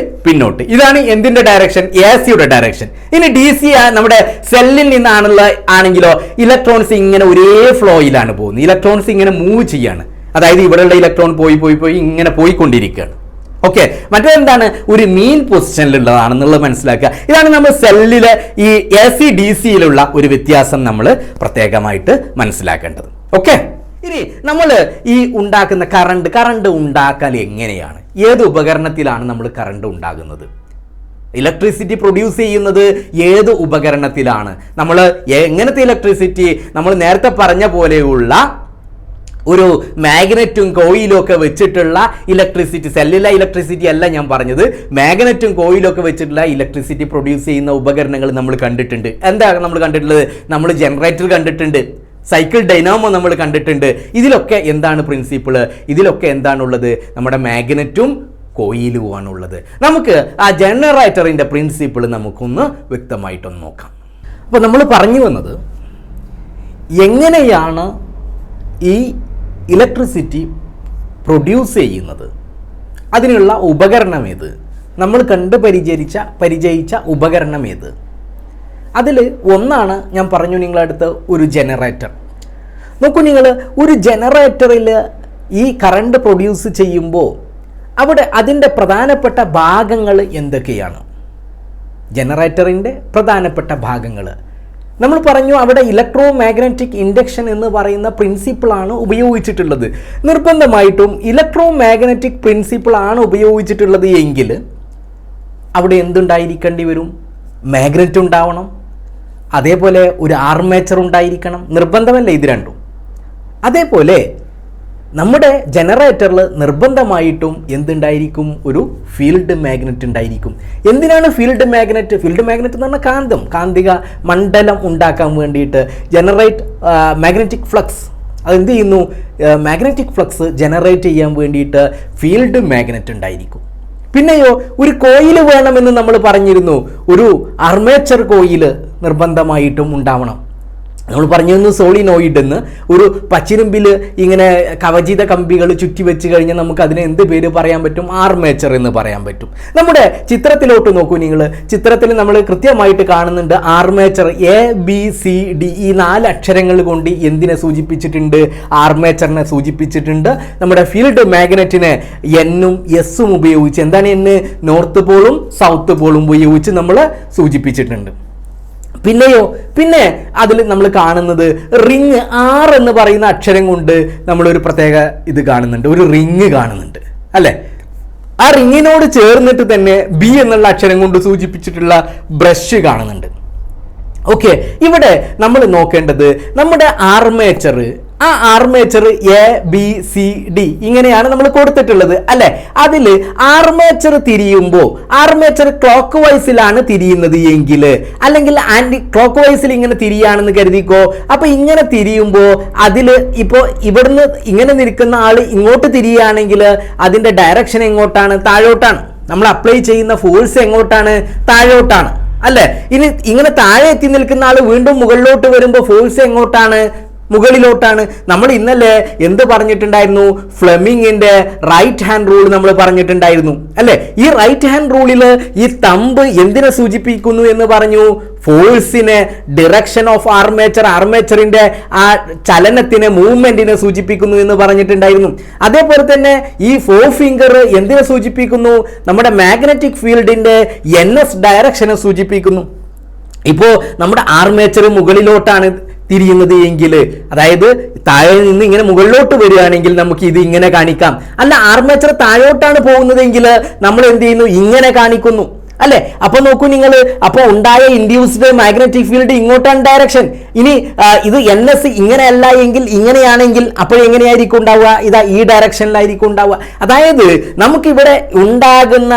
ഇതാണ് എന്തിന്റെ ഡയറക്ഷൻ? എ സിയുടെ ഡയറക്ഷൻ. ഇനി ഡി സി നമ്മുടെ സെല്ലിൽ ആണെങ്കിലോ ഇലക്ട്രോൺസ് ഇങ്ങനെ ഒരേ ഫ്ലോയിലാണ് പോകുന്നത്. ഇലക്ട്രോൺസ് ഇങ്ങനെ മൂവ് ചെയ്യാണ്, അതായത് ഇവിടെയുള്ള ഇലക്ട്രോൺ പോയി ഇങ്ങനെ പോയിക്കൊണ്ടിരിക്കുകയാണ്. ഓക്കെ, മറ്റേതെന്താണ്? ഒരു മീൻ പൊസിഷനിലുള്ളതാണെന്നുള്ളത് മനസ്സിലാക്കുക. ഇതാണ് നമ്മൾ സെല്ലിലെ ഈ എ സി ഡി സിയിലുള്ള ഒരു വ്യത്യാസം നമ്മൾ പ്രത്യേകമായിട്ട് മനസ്സിലാക്കേണ്ടത്. ഓക്കെ, ഇനി നമ്മൾ ഈ ഉണ്ടാക്കുന്ന കറണ്ട് ഉണ്ടാക്കാൻ എങ്ങനെയാണ്, ഏത് ഉപകരണത്തിലാണ് നമ്മൾ കറണ്ട് ഉണ്ടാകുന്നത്? ഇലക്ട്രിസിറ്റി പ്രൊഡ്യൂസ് ചെയ്യുന്നത് ഏത് ഉപകരണത്തിലാണ്? നമ്മൾ എങ്ങനത്തെ ഇലക്ട്രിസിറ്റി? നമ്മൾ നേരത്തെ പറഞ്ഞ പോലെയുള്ള ഒരു മാഗ്നറ്റും കോയിലും ഒക്കെ വെച്ചിട്ടുള്ള ഇലക്ട്രിസിറ്റി, സെല്ലിലെ ഇലക്ട്രിസിറ്റി അല്ല ഞാൻ പറഞ്ഞത്, മാഗ്നറ്റും കോയിലും ഒക്കെ വെച്ചിട്ടുള്ള ഇലക്ട്രിസിറ്റി പ്രൊഡ്യൂസ് ചെയ്യുന്ന ഉപകരണങ്ങൾ നമ്മൾ കണ്ടിട്ടുണ്ട്. എന്താണ് നമ്മൾ കണ്ടിട്ടുള്ളത്? നമ്മൾ ജനറേറ്റർ കണ്ടിട്ടുണ്ട്, സൈക്കിൾ ഡൈനാമോ നമ്മൾ കണ്ടിട്ടുണ്ട്. ഇതിലൊക്കെ എന്താണ് പ്രിൻസിപ്പിള്? ഇതിലൊക്കെ എന്താണുള്ളത്? നമ്മുടെ മാഗ്നറ്റും കോയിലുമാണുള്ളത്. നമുക്ക് ആ ജനറേറ്ററിൻ്റെ പ്രിൻസിപ്പിൾ നമുക്കൊന്ന് വ്യക്തമായിട്ടൊന്ന് നോക്കാം. അപ്പോൾ നമ്മൾ പറഞ്ഞു വന്നത് എങ്ങനെയാണ് ഈ ഇലക്ട്രിസിറ്റി പ്രൊഡ്യൂസ് ചെയ്യുന്നത്, അതിനുള്ള ഉപകരണം ഏത്, നമ്മൾ പരിചയിച്ച ഉപകരണം ഏത്? അതിൽ ഒന്നാണ് ഞാൻ പറഞ്ഞു നിങ്ങളടുത്ത് ഒരു ജനറേറ്റർ. നോക്കൂ നിങ്ങൾ, ഒരു ജനറേറ്ററിൽ ഈ കറണ്ട് പ്രൊഡ്യൂസ് ചെയ്യുമ്പോൾ അവിടെ അതിൻ്റെ പ്രധാനപ്പെട്ട ഭാഗങ്ങൾ എന്തൊക്കെയാണ്? ജനറേറ്ററിൻ്റെ പ്രധാനപ്പെട്ട ഭാഗങ്ങൾ നമ്മൾ പറഞ്ഞു അവിടെ ഇലക്ട്രോ മാഗ്നറ്റിക് ഇൻഡക്ഷൻ എന്ന് പറയുന്ന പ്രിൻസിപ്പിളാണ് ഉപയോഗിച്ചിട്ടുള്ളത്. നിർബന്ധമായിട്ടും ഇലക്ട്രോ മാഗ്നറ്റിക് പ്രിൻസിപ്പിളാണ് ഉപയോഗിച്ചിട്ടുള്ളത് എങ്കിൽ അവിടെ എന്തുണ്ടായിരിക്കേണ്ടി വരും? മാഗ്നറ്റ് ഉണ്ടാവണം, അതേപോലെ ഒരു ആർമേച്ചർ ഉണ്ടായിരിക്കണം. നിർബന്ധമല്ല ഇത് രണ്ടും. അതേപോലെ നമ്മുടെ ജനറേറ്ററിൽ നിർബന്ധമായിട്ടും എന്തുണ്ടായിരിക്കും? ഒരു ഫീൽഡ് മാഗ്നറ്റ് ഉണ്ടായിരിക്കും. എന്തിനാണ് ഫീൽഡ് മാഗ്നറ്റ്? ഫീൽഡ് മാഗ്നറ്റ് എന്ന് പറഞ്ഞാൽ കാന്തിക മണ്ഡലം ഉണ്ടാക്കാൻ വേണ്ടിയിട്ട് മാഗ്നറ്റിക് ഫ്ലക്സ് അതെന്ത് ചെയ്യുന്നു? മാഗ്നറ്റിക് ഫ്ലക്സ് ജനറേറ്റ് ചെയ്യാൻ വേണ്ടിയിട്ട് ഫീൽഡ് മാഗ്നറ്റ് ഉണ്ടായിരിക്കും. പിന്നെയോ ഒരു കോയിൽ വേണമെന്ന് നമ്മൾ പറഞ്ഞിരുന്നു. ഒരു ആർമേച്ചർ കോയിൽ നിർബന്ധമായിട്ടും ഉണ്ടാവണം. നമ്മൾ പറഞ്ഞിരുന്നു സോളിനോയിഡ് എന്ന്. ഒരു പച്ചിരുമ്പിൽ ഇങ്ങനെ കവചിത കമ്പികൾ ചുറ്റി വെച്ച് കഴിഞ്ഞാൽ നമുക്ക് അതിനെ എന്ത് പേര് പറയാൻ പറ്റും? ആർമേച്ചർ എന്ന് പറയാൻ പറ്റും. നമ്മുടെ ചിത്രത്തിലോട്ട് നോക്കൂ നിങ്ങൾ. ചിത്രത്തിൽ നമ്മൾ കൃത്യമായിട്ട് കാണുന്നുണ്ട് ആർമേച്ചർ. ABCD ഈ 4 അക്ഷരങ്ങൾ കൊണ്ട് എന്തിനെ സൂചിപ്പിച്ചിട്ടുണ്ട്? ആർമേച്ചറിനെ സൂചിപ്പിച്ചിട്ടുണ്ട്. നമ്മുടെ ഫീൽഡ് മാഗ്നറ്റിനെ Nഉം Sഉം ഉപയോഗിച്ച്, എന്താണ് N? നോർത്ത് പോളും സൗത്ത് പോളും ഉപയോഗിച്ച് നമ്മൾ സൂചിപ്പിച്ചിട്ടുണ്ട്. പിന്നെ അതിൽ നമ്മൾ കാണുന്നത് റിങ് R എന്ന് പറയുന്ന അക്ഷരം കൊണ്ട് നമ്മളൊരു പ്രത്യേക ഇത് കാണുന്നുണ്ട്, ഒരു റിങ് കാണുന്നുണ്ട് അല്ലേ? ആ റിങ്ങിനോട് ചേർന്നിട്ട് തന്നെ B എന്നുള്ള അക്ഷരം കൊണ്ട് സൂചിപ്പിച്ചിട്ടുള്ള ബ്രഷ് കാണുന്നുണ്ട്. ഓക്കെ, ഇവിടെ നമ്മൾ നോക്കേണ്ടത് നമ്മുടെ ആർമേച്ചർ. ആ ആർമേച്ചർ ABCD ഇങ്ങനെയാണ് നമ്മൾ കൊടുത്തിട്ടുള്ളത് അല്ലെ? അതിൽ ആർമേച്ചർ തിരിയുമ്പോൾ ആർമേച്ചർ ക്ലോക്ക് വൈസിലാണ് തിരിയുന്നത് എങ്കിൽ, അല്ലെങ്കിൽ ആന്റി ക്ലോക്ക് വൈസിൽ ഇങ്ങനെ തിരിയാണെന്ന് കരുതിക്കോ. അപ്പൊ ഇങ്ങനെ തിരിയുമ്പോൾ അതിൽ ഇപ്പോൾ ഇവിടുന്ന് ഇങ്ങനെ നിൽക്കുന്ന ആൾ ഇങ്ങോട്ട് തിരിയുകയാണെങ്കിൽ അതിന്റെ ഡയറക്ഷൻ എങ്ങോട്ടാണ്? താഴോട്ടാണ്. നമ്മൾ അപ്ലൈ ചെയ്യുന്ന ഫോഴ്സ് എങ്ങോട്ടാണ്? താഴോട്ടാണ് അല്ലെ? ഇനി ഇങ്ങനെ താഴെ എത്തി നിൽക്കുന്ന ആൾ വീണ്ടും മുകളിലോട്ട് വരുമ്പോൾ ഫോഴ്സ് എങ്ങോട്ടാണ്? മുകളിലോട്ടാണ്. നമ്മൾ ഇന്നലെ എന്ത് പറഞ്ഞിട്ടുണ്ടായിരുന്നു? ഫ്ലെമിങ്ങിന്റെ റൈറ്റ് ഹാൻഡ് റൂൾ നമ്മൾ പറഞ്ഞിട്ടുണ്ടായിരുന്നു അല്ലെ? ഈ റൈറ്റ് ഹാൻഡ് റൂളിൽ ഈ തമ്പ് എന്തിനെ സൂചിപ്പിക്കുന്നു എന്ന് പറഞ്ഞു? ഫോഴ്സിനെ, ഡിറക്ഷൻ ഓഫ് ആർമേച്ചർ, ആർമേച്ചറിന്റെ ആ ചലനത്തിനെ, മൂവ്മെന്റിനെ സൂചിപ്പിക്കുന്നു എന്ന് പറഞ്ഞിട്ടുണ്ടായിരുന്നു. അതേപോലെ തന്നെ ഈ 4 ഫിംഗർ എന്തിനെ സൂചിപ്പിക്കുന്നു? നമ്മുടെ മാഗ്നറ്റിക് ഫീൽഡിന്റെ NS ഡയറക്ഷനെ സൂചിപ്പിക്കുന്നു. ഇപ്പോ നമ്മുടെ ആർമേച്ചർ മുകളിലോട്ടാണ് തിരിയുന്നത് എങ്കിൽ, അതായത് താഴെ നിന്ന് ഇങ്ങനെ മുകളിലോട്ട് വരികയാണെങ്കിൽ നമുക്ക് ഇത് ഇങ്ങനെ കാണിക്കാം. അല്ല, ആർമേച്ചർ താഴോട്ടാണ് പോകുന്നതെങ്കിൽ നമ്മൾ എന്ത് ചെയ്യുന്നു? ഇങ്ങനെ കാണിക്കുന്നു അല്ലെ? അപ്പൊ നോക്കൂ നിങ്ങൾ, അപ്പൊ ഉണ്ടായ ഇൻഡ്യൂസ്ഡ് മാഗ്നറ്റിക് ഫീൽഡ് ഇങ്ങോട്ടാണ് ഡയറക്ഷൻ. ഇനി ഇത് NS ഇങ്ങനെയല്ല എങ്കിൽ, ഇങ്ങനെയാണെങ്കിൽ അപ്പോൾ എങ്ങനെയായിരിക്കും ഉണ്ടാവുക? ഇതാ ഈ ഡയറക്ഷനിലായിരിക്കും ഉണ്ടാവുക. അതായത് നമുക്കിവിടെ ഉണ്ടാകുന്ന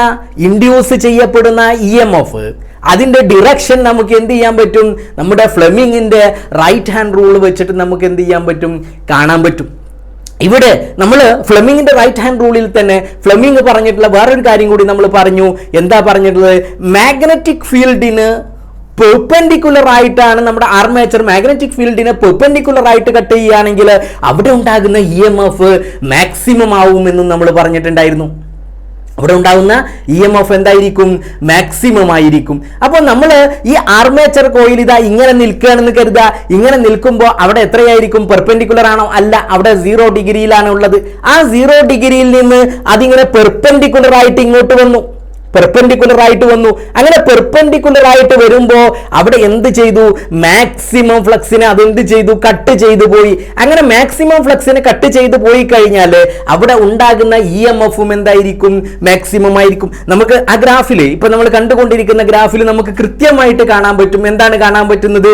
ഇൻഡ്യൂസ് ചെയ്യപ്പെടുന്ന EMF അതിന്റെ ഡിറക്ഷൻ നമുക്ക് എന്ത് ചെയ്യാൻ പറ്റും? നമ്മുടെ ഫ്ലെമിങ്ങിന്റെ റൈറ്റ് ഹാൻഡ് റൂൾ വെച്ചിട്ട് നമുക്ക് എന്ത് ചെയ്യാൻ പറ്റും? കാണാൻ പറ്റും. ഇവിടെ നമ്മൾ ഫ്ലെമിങ്ങിന്റെ റൈറ്റ് ഹാൻഡ് റൂളിൽ തന്നെ ഫ്ലെമിങ് പറഞ്ഞിട്ടുള്ള വേറൊരു കാര്യം കൂടി നമ്മൾ പറഞ്ഞു. എന്താ പറഞ്ഞിട്ടുള്ളത്? മാഗ്നറ്റിക് ഫീൽഡിന് പെർപെൻഡിക്കുലർ ആയിട്ടാണ് നമ്മുടെ ആർമേച്ചർ മാഗ്നറ്റിക് ഫീൽഡിനെ പെർപെൻഡിക്കുലർ ആയിട്ട് കട്ട് ചെയ്യുകയാണെങ്കിൽ അവിടെ ഉണ്ടാകുന്ന EMF മാക്സിമം ആവുമെന്നും നമ്മൾ പറഞ്ഞിട്ടുണ്ടായിരുന്നു. അവിടെ ഉണ്ടാകുന്ന EMF എന്തായിരിക്കും? മാക്സിമം ആയിരിക്കും. അപ്പോൾ നമ്മൾ ഈ ആർമേച്ചർ കോയിൽ ഇതാ ഇങ്ങനെ നിൽക്കുകയാണെന്ന് കരുതുക. ഇങ്ങനെ നിൽക്കുമ്പോൾ അവിടെ എത്രയായിരിക്കും? പെർപെൻഡിക്കുലർ ആണോ? അല്ല, അവിടെ 0 ഡിഗ്രിയിലാണ് ഉള്ളത്. ആ 0 ഡിഗ്രിയിൽ നിന്ന് അതിങ്ങനെ പെർപെൻഡിക്കുലർ ആയിട്ട് ഇങ്ങോട്ട് വന്നു. അങ്ങനെ പെർപെൻഡിക്കുലർ ആയിട്ട് വരുമ്പോൾ അവിടെ എന്ത് ചെയ്തു? മാക്സിമം ഫ്ലക്സിനെ അതെന്ത് ചെയ്തു? കട്ട് ചെയ്തു പോയി. അങ്ങനെ മാക്സിമം ഫ്ലക്സിനെ കട്ട് ചെയ്തു പോയി കഴിഞ്ഞാൽ അവിടെ ഉണ്ടാകുന്ന EMFും എന്തായിരിക്കും? മാക്സിമം ആയിരിക്കും. നമുക്ക് ആ ഗ്രാഫിൽ, ഇപ്പൊ നമ്മൾ കണ്ടുകൊണ്ടിരിക്കുന്ന ഗ്രാഫിൽ നമുക്ക് കൃത്യമായിട്ട് കാണാൻ പറ്റും. എന്താണ് കാണാൻ പറ്റുന്നത്?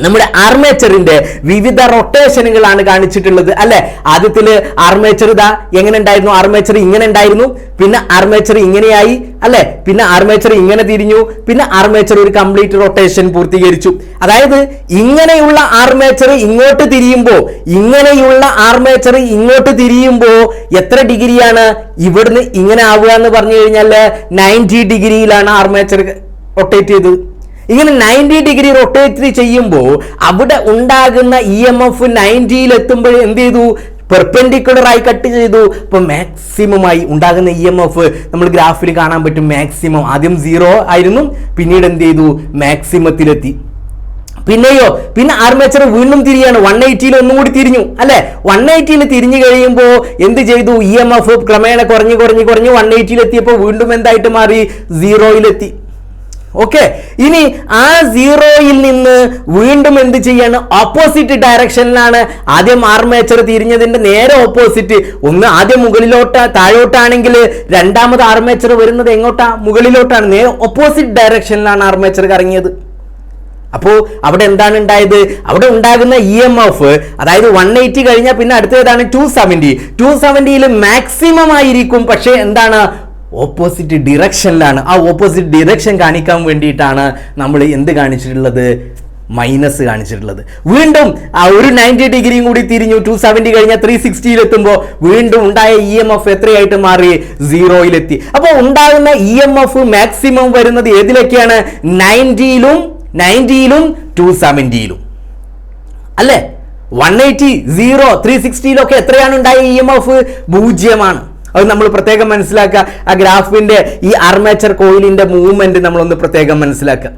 നമ്മുടെ ആർമേച്ചറിന്റെ വിവിധ റൊട്ടേഷനുകളാണ് കാണിച്ചിട്ടുള്ളത് അല്ലെ? ആദ്യത്തില് ആർമേച്ചർ ഇതാ എങ്ങനെ ഉണ്ടായിരുന്നു? ആർമേച്ചർ ഇങ്ങനെ ഉണ്ടായിരുന്നു, പിന്നെ ആർമേച്ചർ ഇങ്ങനെയായി അല്ലെ? പിന്നെ ആർമേച്ചർ ഇങ്ങനെ തിരിഞ്ഞു, പിന്നെ ആർമേച്ചർ ഒരു കംപ്ലീറ്റ് റൊട്ടേഷൻ പൂർത്തീകരിച്ചു. അതായത് ഇങ്ങനെയുള്ള ആർമേച്ചർ ഇങ്ങോട്ട് തിരിയുമ്പോ എത്ര ഡിഗ്രിയാണ് ഇവിടുന്ന് ഇങ്ങനെ ആവുക എന്ന് പറഞ്ഞു കഴിഞ്ഞാൽ 90 ഡിഗ്രിയിലാണ് ആർമേച്ചർ റൊട്ടേറ്റ് ചെയ്തത്. ഇങ്ങനെ 90 ഡിഗ്രി റൊട്ടേറ്റ് ചെയ്യുമ്പോൾ അവിടെ ഉണ്ടാകുന്ന EMF 90യിൽ എത്തുമ്പോൾ എന്ത് ചെയ്തു? പെർപെൻഡിക്കുലർ ആയി കട്ട് ചെയ്തു. ഇപ്പൊ മാക്സിമം ആയി ഉണ്ടാകുന്ന EMF നമ്മൾ ഗ്രാഫിൽ കാണാൻ പറ്റും. മാക്സിമം ആദ്യം 0 ആയിരുന്നു, പിന്നീട് എന്ത് ചെയ്തു? മാക്സിമത്തിലെത്തി. പിന്നെ ആർമേച്ചർ വീണ്ടും തിരിയാണ്. 180യിൽ ഒന്നും കൂടി തിരിഞ്ഞു അല്ലെ? 180യിൽ തിരിഞ്ഞു കഴിയുമ്പോൾ എന്ത് ചെയ്തു? EMF ക്രമേണ കുറഞ്ഞ് 180യിൽ എത്തിയപ്പോൾ വീണ്ടും എന്തായിട്ട് മാറി? 0യിലെത്തി. ഓക്കെ, ഇനി ആ സീറോയിൽ നിന്ന് വീണ്ടും എന്ത് ചെയ്യാണ്, ഓപ്പോസിറ്റ് ഡയറക്ഷനിലാണ്. ആദ്യം ആർമേച്ചർ തിരിഞ്ഞതിന്റെ നേരെ ഓപ്പോസിറ്റ്. ഒന്ന് ആദ്യം താഴോട്ടാണെങ്കിൽ രണ്ടാമത് ആർമേച്ചർ വരുന്നത് എങ്ങോട്ടാ, മുകളിലോട്ടാണ്. നേരെ ഓപ്പോസിറ്റ് ഡയറക്ഷനിലാണ് ആർമേച്ചർ കറങ്ങിയത്. അപ്പോൾ അവിടെ എന്താണ് ഉണ്ടായത്, അവിടെ ഉണ്ടാകുന്ന EMF, അതായത് 180 കഴിഞ്ഞാൽ പിന്നെ അടുത്തതാണ് 270. 270 മാക്സിമം ആയിരിക്കും, പക്ഷേ എന്താണ്, ഓപ്പോസിറ്റ് ഡിറക്ഷനിലാണ്. ആ ഓപ്പോസിറ്റ് ഡിറക്ഷൻ കാണിക്കാൻ വേണ്ടിയിട്ടാണ് നമ്മൾ എന്ത് കാണിച്ചിട്ടുള്ളത്, മൈനസ് കാണിച്ചിട്ടുള്ളത്. വീണ്ടും ഒരു 90 ഡിഗ്രിയും കൂടി തിരിഞ്ഞു. 270 കഴിഞ്ഞാൽ 360 എത്തുമ്പോൾ വീണ്ടും ഉണ്ടായ EMF എത്രയായിട്ട് മാറി, 0-ലെത്തി. അപ്പോൾ ഉണ്ടാകുന്ന EMF മാക്സിമം വരുന്നത് ഏതിലൊക്കെയാണ്, 90-ലും 270-ലും അല്ലേ. 180, 0, 360-ലൊക്കെ എത്രയാണ് ഉണ്ടായ EMF, 0-ആണ്. അത് നമ്മൾ പ്രത്യേകം മനസ്സിലാക്കുക. ആ ഗ്രാഫിന്റെ ഈ ആർമേച്ചർ കോയിലിന്റെ മൂവ്മെന്റ് നമ്മളൊന്ന് പ്രത്യേകം മനസ്സിലാക്കുക.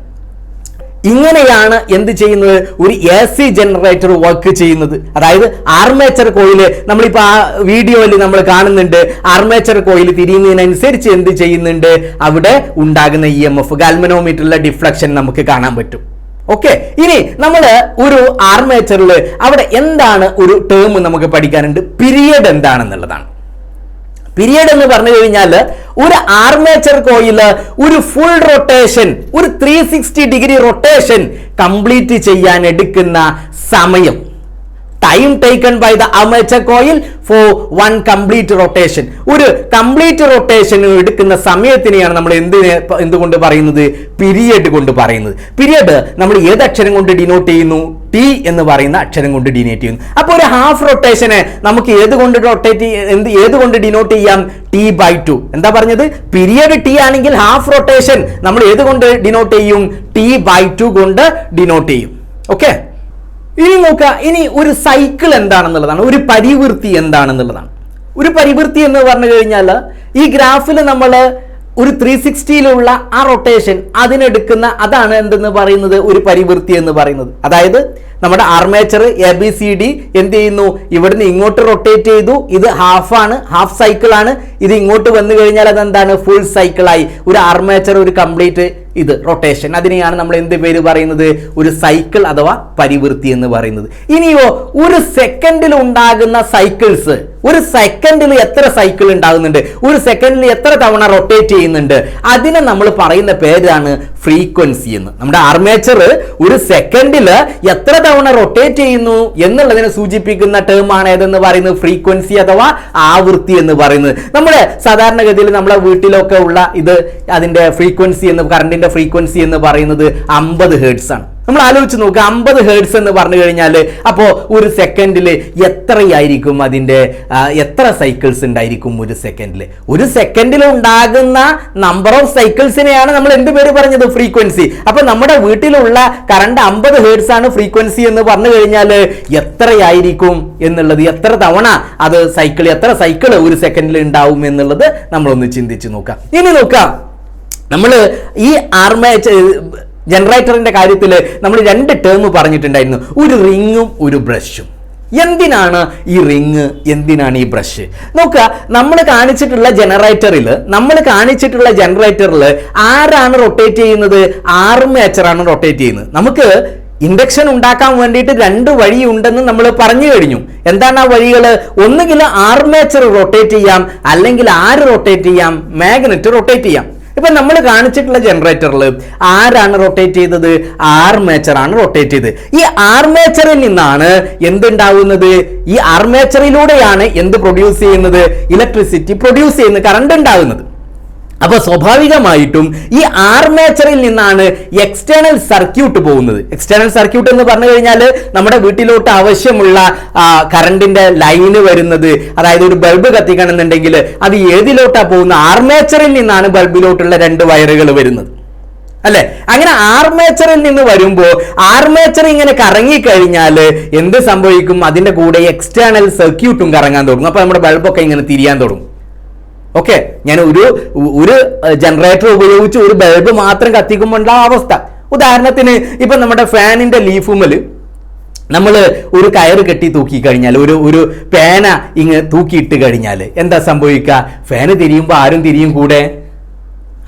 ഇങ്ങനെയാണ് എന്ത് ചെയ്യുന്നത്, ഒരു AC ജനറേറ്റർ വർക്ക് ചെയ്യുന്നത്. അതായത് ആർമേച്ചർ കോയില് നമ്മളിപ്പോ ആ വീഡിയോയിൽ നമ്മൾ കാണുന്നുണ്ട്. ആർമേച്ചർ കോയിൽ തിരിയുന്നതിനനുസരിച്ച് എന്ത് ചെയ്യുന്നുണ്ട്, അവിടെ ഉണ്ടാകുന്ന EMF, ഗാൽവനോമീറ്ററിലെ ഡിഫ്ലക്ഷൻ നമുക്ക് കാണാൻ പറ്റും. ഓക്കെ, ഇനി നമ്മൾ ഒരു ആർമേച്ചറിൽ അവിടെ എന്താണ് ഒരു ടേം നമുക്ക് പഠിക്കാനുണ്ട്, പീരിയഡ് എന്താണെന്നുള്ളതാണ്. പീരിയഡ് എന്ന് പറഞ്ഞു കഴിഞ്ഞാൽ ഒരു ആർമേച്ചർ കോയില് ഒരു ഫുൾ റൊട്ടേഷൻ, ഒരു 360 ഡിഗ്രി റൊട്ടേഷൻ കംപ്ലീറ്റ് ചെയ്യാൻ എടുക്കുന്ന സമയം, time taken by the armature coil for one complete rotation. ഒരു കംപ്ലീറ്റ് റൊട്ടേഷൻ എടുക്കുന്ന സമയത്തിനെയാണ് നമ്മൾ എന്തുകൊണ്ട് പറയുന്നത്, പീരിയഡ് കൊണ്ട് പറയുന്നത്. പീരിയഡ് നമ്മൾ ഏത് അക്ഷരം കൊണ്ട് ഡിനോട്ട് ചെയ്യുന്നു, T എന്ന് പറയുന്ന അക്ഷരം കൊണ്ട് ഡിനോട്ട് ചെയ്യുന്നു. അപ്പോൾ ഒരു ഹാഫ് റൊട്ടേഷനെ നമുക്ക് ഏതുകൊണ്ട് ഡിനോട്ട് ചെയ്യാം, T/2. എന്താ പറഞ്ഞത്, പീരിയഡ് T ആണെങ്കിൽ ഹാഫ് റൊട്ടേഷൻ നമ്മൾ ഏതുകൊണ്ട് ഡിനോട്ട് ചെയ്യും, T/2 കൊണ്ട് ഡിനോട്ട് ചെയ്യും. ഓക്കെ, ഇനി നോക്കുക, ഇനി ഒരു സൈക്കിൾ എന്താണെന്നുള്ളതാണ്, ഒരു പരിവൃത്തി എന്താണെന്നുള്ളതാണ്. ഒരു പരിവൃത്തി എന്ന് പറഞ്ഞു കഴിഞ്ഞാൽ ഈ ഗ്രാഫിൽ നമ്മൾ ഒരു 360-ലുള്ള ആ റൊട്ടേഷൻ അതിനെടുക്കുന്ന അതാണ് എന്തെന്ന് പറയുന്നത്, ഒരു പരിവൃത്തി എന്ന് പറയുന്നത്. അതായത് നമ്മുടെ ആർമേച്ചർ ABCD എന്ത് ചെയ്യുന്നു, ഇവിടുന്ന് ഇങ്ങോട്ട് റൊട്ടേറ്റ് ചെയ്തു, ഇത് ഹാഫാണ്, ഹാഫ് സൈക്കിളാണ്. ഇത് ഇങ്ങോട്ട് വന്നു കഴിഞ്ഞാൽ അതെന്താണ്, ഫുൾ സൈക്കിളായി. ഒരു ആർമേച്ചർ ഒരു കംപ്ലീറ്റ് ഇത് റൊട്ടേഷൻ, അതിനെയാണ് നമ്മൾ എന്ത് പേര് പറയുന്നത്, ഒരു സൈക്കിൾ അഥവാ പരിവൃത്തി എന്ന് പറയുന്നത്. ഇനിയോ ഒരു സെക്കൻഡിൽ ഉണ്ടാകുന്ന സൈക്കിൾസ്, ഒരു സെക്കൻഡിൽ എത്ര സൈക്കിൾ ഉണ്ടാകുന്നുണ്ട്, ഒരു സെക്കൻഡിൽ എത്ര തവണ റൊട്ടേറ്റ് ചെയ്യുന്നുണ്ട്, അതിനെ നമ്മൾ പറയുന്ന പേരാണ് ഫ്രീക്വൻസി എന്ന്. നമ്മുടെ ആർമേച്ചർ ഒരു സെക്കൻഡിൽ എത്ര തവണ റൊട്ടേറ്റ് ചെയ്യുന്നു എന്നുള്ളതിനെ സൂചിപ്പിക്കുന്ന ടേം ആണ് ഏതെന്ന് പറയുന്നത്, ഫ്രീക്വൻസി അഥവാ ആവൃത്തി എന്ന് പറയുന്നത്. നമ്മുടെ സാധാരണഗതിയിൽ നമ്മളെ വീട്ടിലൊക്കെ ഉള്ള ഇത് അതിന്റെ ഫ്രീക്വൻസി എന്ന്, കറണ്ടിന്റെ ഫ്രീക്വൻസി എന്ന് പറയുന്നത് 50 ഹെർട്സ് ആണ്. നമ്മൾ ആലോചിച്ച് നോക്കുക, 50 ഹെർട്സ് എന്ന് പറഞ്ഞു കഴിഞ്ഞാൽ അപ്പോൾ ഒരു സെക്കൻഡിൽ എത്രയായിരിക്കും, അതിൻ്റെ എത്ര സൈക്കിൾസ് ഉണ്ടായിരിക്കും ഒരു സെക്കൻഡിൽ. ഒരു സെക്കൻഡിൽ ഉണ്ടാകുന്ന നമ്പർ ഓഫ് സൈക്കിൾസിനെയാണ് നമ്മൾ എന്ത് പേര് പറഞ്ഞത്, ഫ്രീക്വൻസി. അപ്പൊ നമ്മുടെ വീട്ടിലുള്ള കറണ്ട് 50 ഹെർട്സ് ആണ് ഫ്രീക്വൻസി എന്ന് പറഞ്ഞു കഴിഞ്ഞാൽ എത്രയായിരിക്കും എന്നുള്ളത്, എത്ര തവണ അത് സൈക്കിൾ, എത്ര സൈക്കിൾ ഒരു സെക്കൻഡിൽ ഉണ്ടാവും എന്നുള്ളത് നമ്മളൊന്ന് ചിന്തിച്ച് നോക്കാം. ഇനി നോക്കാം, നമ്മൾ ഈ ആർമേച്ചർ ജനറേറ്ററിന്റെ കാര്യത്തിൽ നമ്മൾ 2 ടേം പറഞ്ഞിട്ടുണ്ടായിരുന്നു, ഒരു റിങ്ങും ഒരു ബ്രഷും. എന്തിനാണ് ഈ റിങ്, എന്തിനാണ് ഈ ബ്രഷ്? നോക്കുക, നമ്മൾ കാണിച്ചിട്ടുള്ള ജനറേറ്ററിൽ ആരാണ് റൊട്ടേറ്റ് ചെയ്യുന്നത്, ആർമേച്ചറാണ് റൊട്ടേറ്റ് ചെയ്യുന്നത്. നമുക്ക് ഇൻഡക്ഷൻ ഉണ്ടാക്കാൻ വേണ്ടിയിട്ട് 2 വഴിയുണ്ടെന്ന് നമ്മൾ പറഞ്ഞു കഴിഞ്ഞു. എന്താണ് ആ വഴികൾ? ഒന്നുകിൽ ആർമേച്ചർ റൊട്ടേറ്റ് ചെയ്യാം, അല്ലെങ്കിൽ ആര് റൊട്ടേറ്റ് ചെയ്യാം, മാഗ്നറ്റ് റൊട്ടേറ്റ് ചെയ്യാം. ഇപ്പൊ നമ്മൾ കാണിച്ചിട്ടുള്ള ജനറേറ്ററിൽ ആരാണ് റൊട്ടേറ്റ് ചെയ്തത്, ആർമേച്ചർ ആണ് റൊട്ടേറ്റ് ചെയ്തത്. ഈ ആർമേച്ചറിൽ നിന്നാണ് എന്തുണ്ടാവുന്നത്, ഈ ആർമേച്ചറിലൂടെയാണ് എന്ത് പ്രൊഡ്യൂസ് ചെയ്യുന്നത്, ഇലക്ട്രിസിറ്റി പ്രൊഡ്യൂസ് ചെയ്യുന്നത്, കറണ്ട് ഉണ്ടാകുന്നത്. അപ്പൊ സ്വാഭാവികമായിട്ടും ഈ ആർമേച്ചറിൽ നിന്നാണ് എക്സ്റ്റേണൽ സർക്യൂട്ട് പോകുന്നത്. എക്സ്റ്റേണൽ സർക്യൂട്ട് എന്ന് പറഞ്ഞു കഴിഞ്ഞാൽ നമ്മുടെ വീട്ടിലോട്ട് ആവശ്യമുള്ള കറണ്ടിന്റെ ലൈന് വരുന്നത്, അതായത് ഒരു ബൾബ് കത്തിക്കണമെന്നുണ്ടെങ്കിൽ അത് ഏതിലോട്ടാ പോകുന്നത്, ആർമേച്ചറിൽ നിന്നാണ് ബൾബിലോട്ടുള്ള 2 വയറുകൾ വരുന്നത് അല്ലെ. അങ്ങനെ ആർമേച്ചറിൽ നിന്ന് വരുമ്പോൾ ആർമേച്ചർ ഇങ്ങനെ കറങ്ങിക്കഴിഞ്ഞാൽ എന്ത് സംഭവിക്കും, അതിന്റെ കൂടെ എക്സ്റ്റേണൽ സർക്യൂട്ടും കറങ്ങാൻ തുടങ്ങും. അപ്പൊ നമ്മുടെ ബൾബൊക്കെ ഇങ്ങനെ തിരിയാൻ തുടങ്ങും. ഓക്കെ, ഞാൻ ഒരു ജനറേറ്റർ ഉപയോഗിച്ച് ഒരു ബൾബ് മാത്രം കത്തിക്കുമ്പോൾ അവസ്ഥ. ഉദാഹരണത്തിന് ഇപ്പൊ നമ്മുടെ ഫാനിന്റെ ലീഫുമല് നമ്മൾ ഒരു കയറ് കെട്ടി തൂക്കി കഴിഞ്ഞാൽ, ഒരു പേന ഇങ്ങ് തൂക്കിയിട്ട് കഴിഞ്ഞാൽ എന്താ സംഭവിക്കുക, ഫാന് തിരിയുമ്പോൾ ആരും തിരിയും, കൂടെ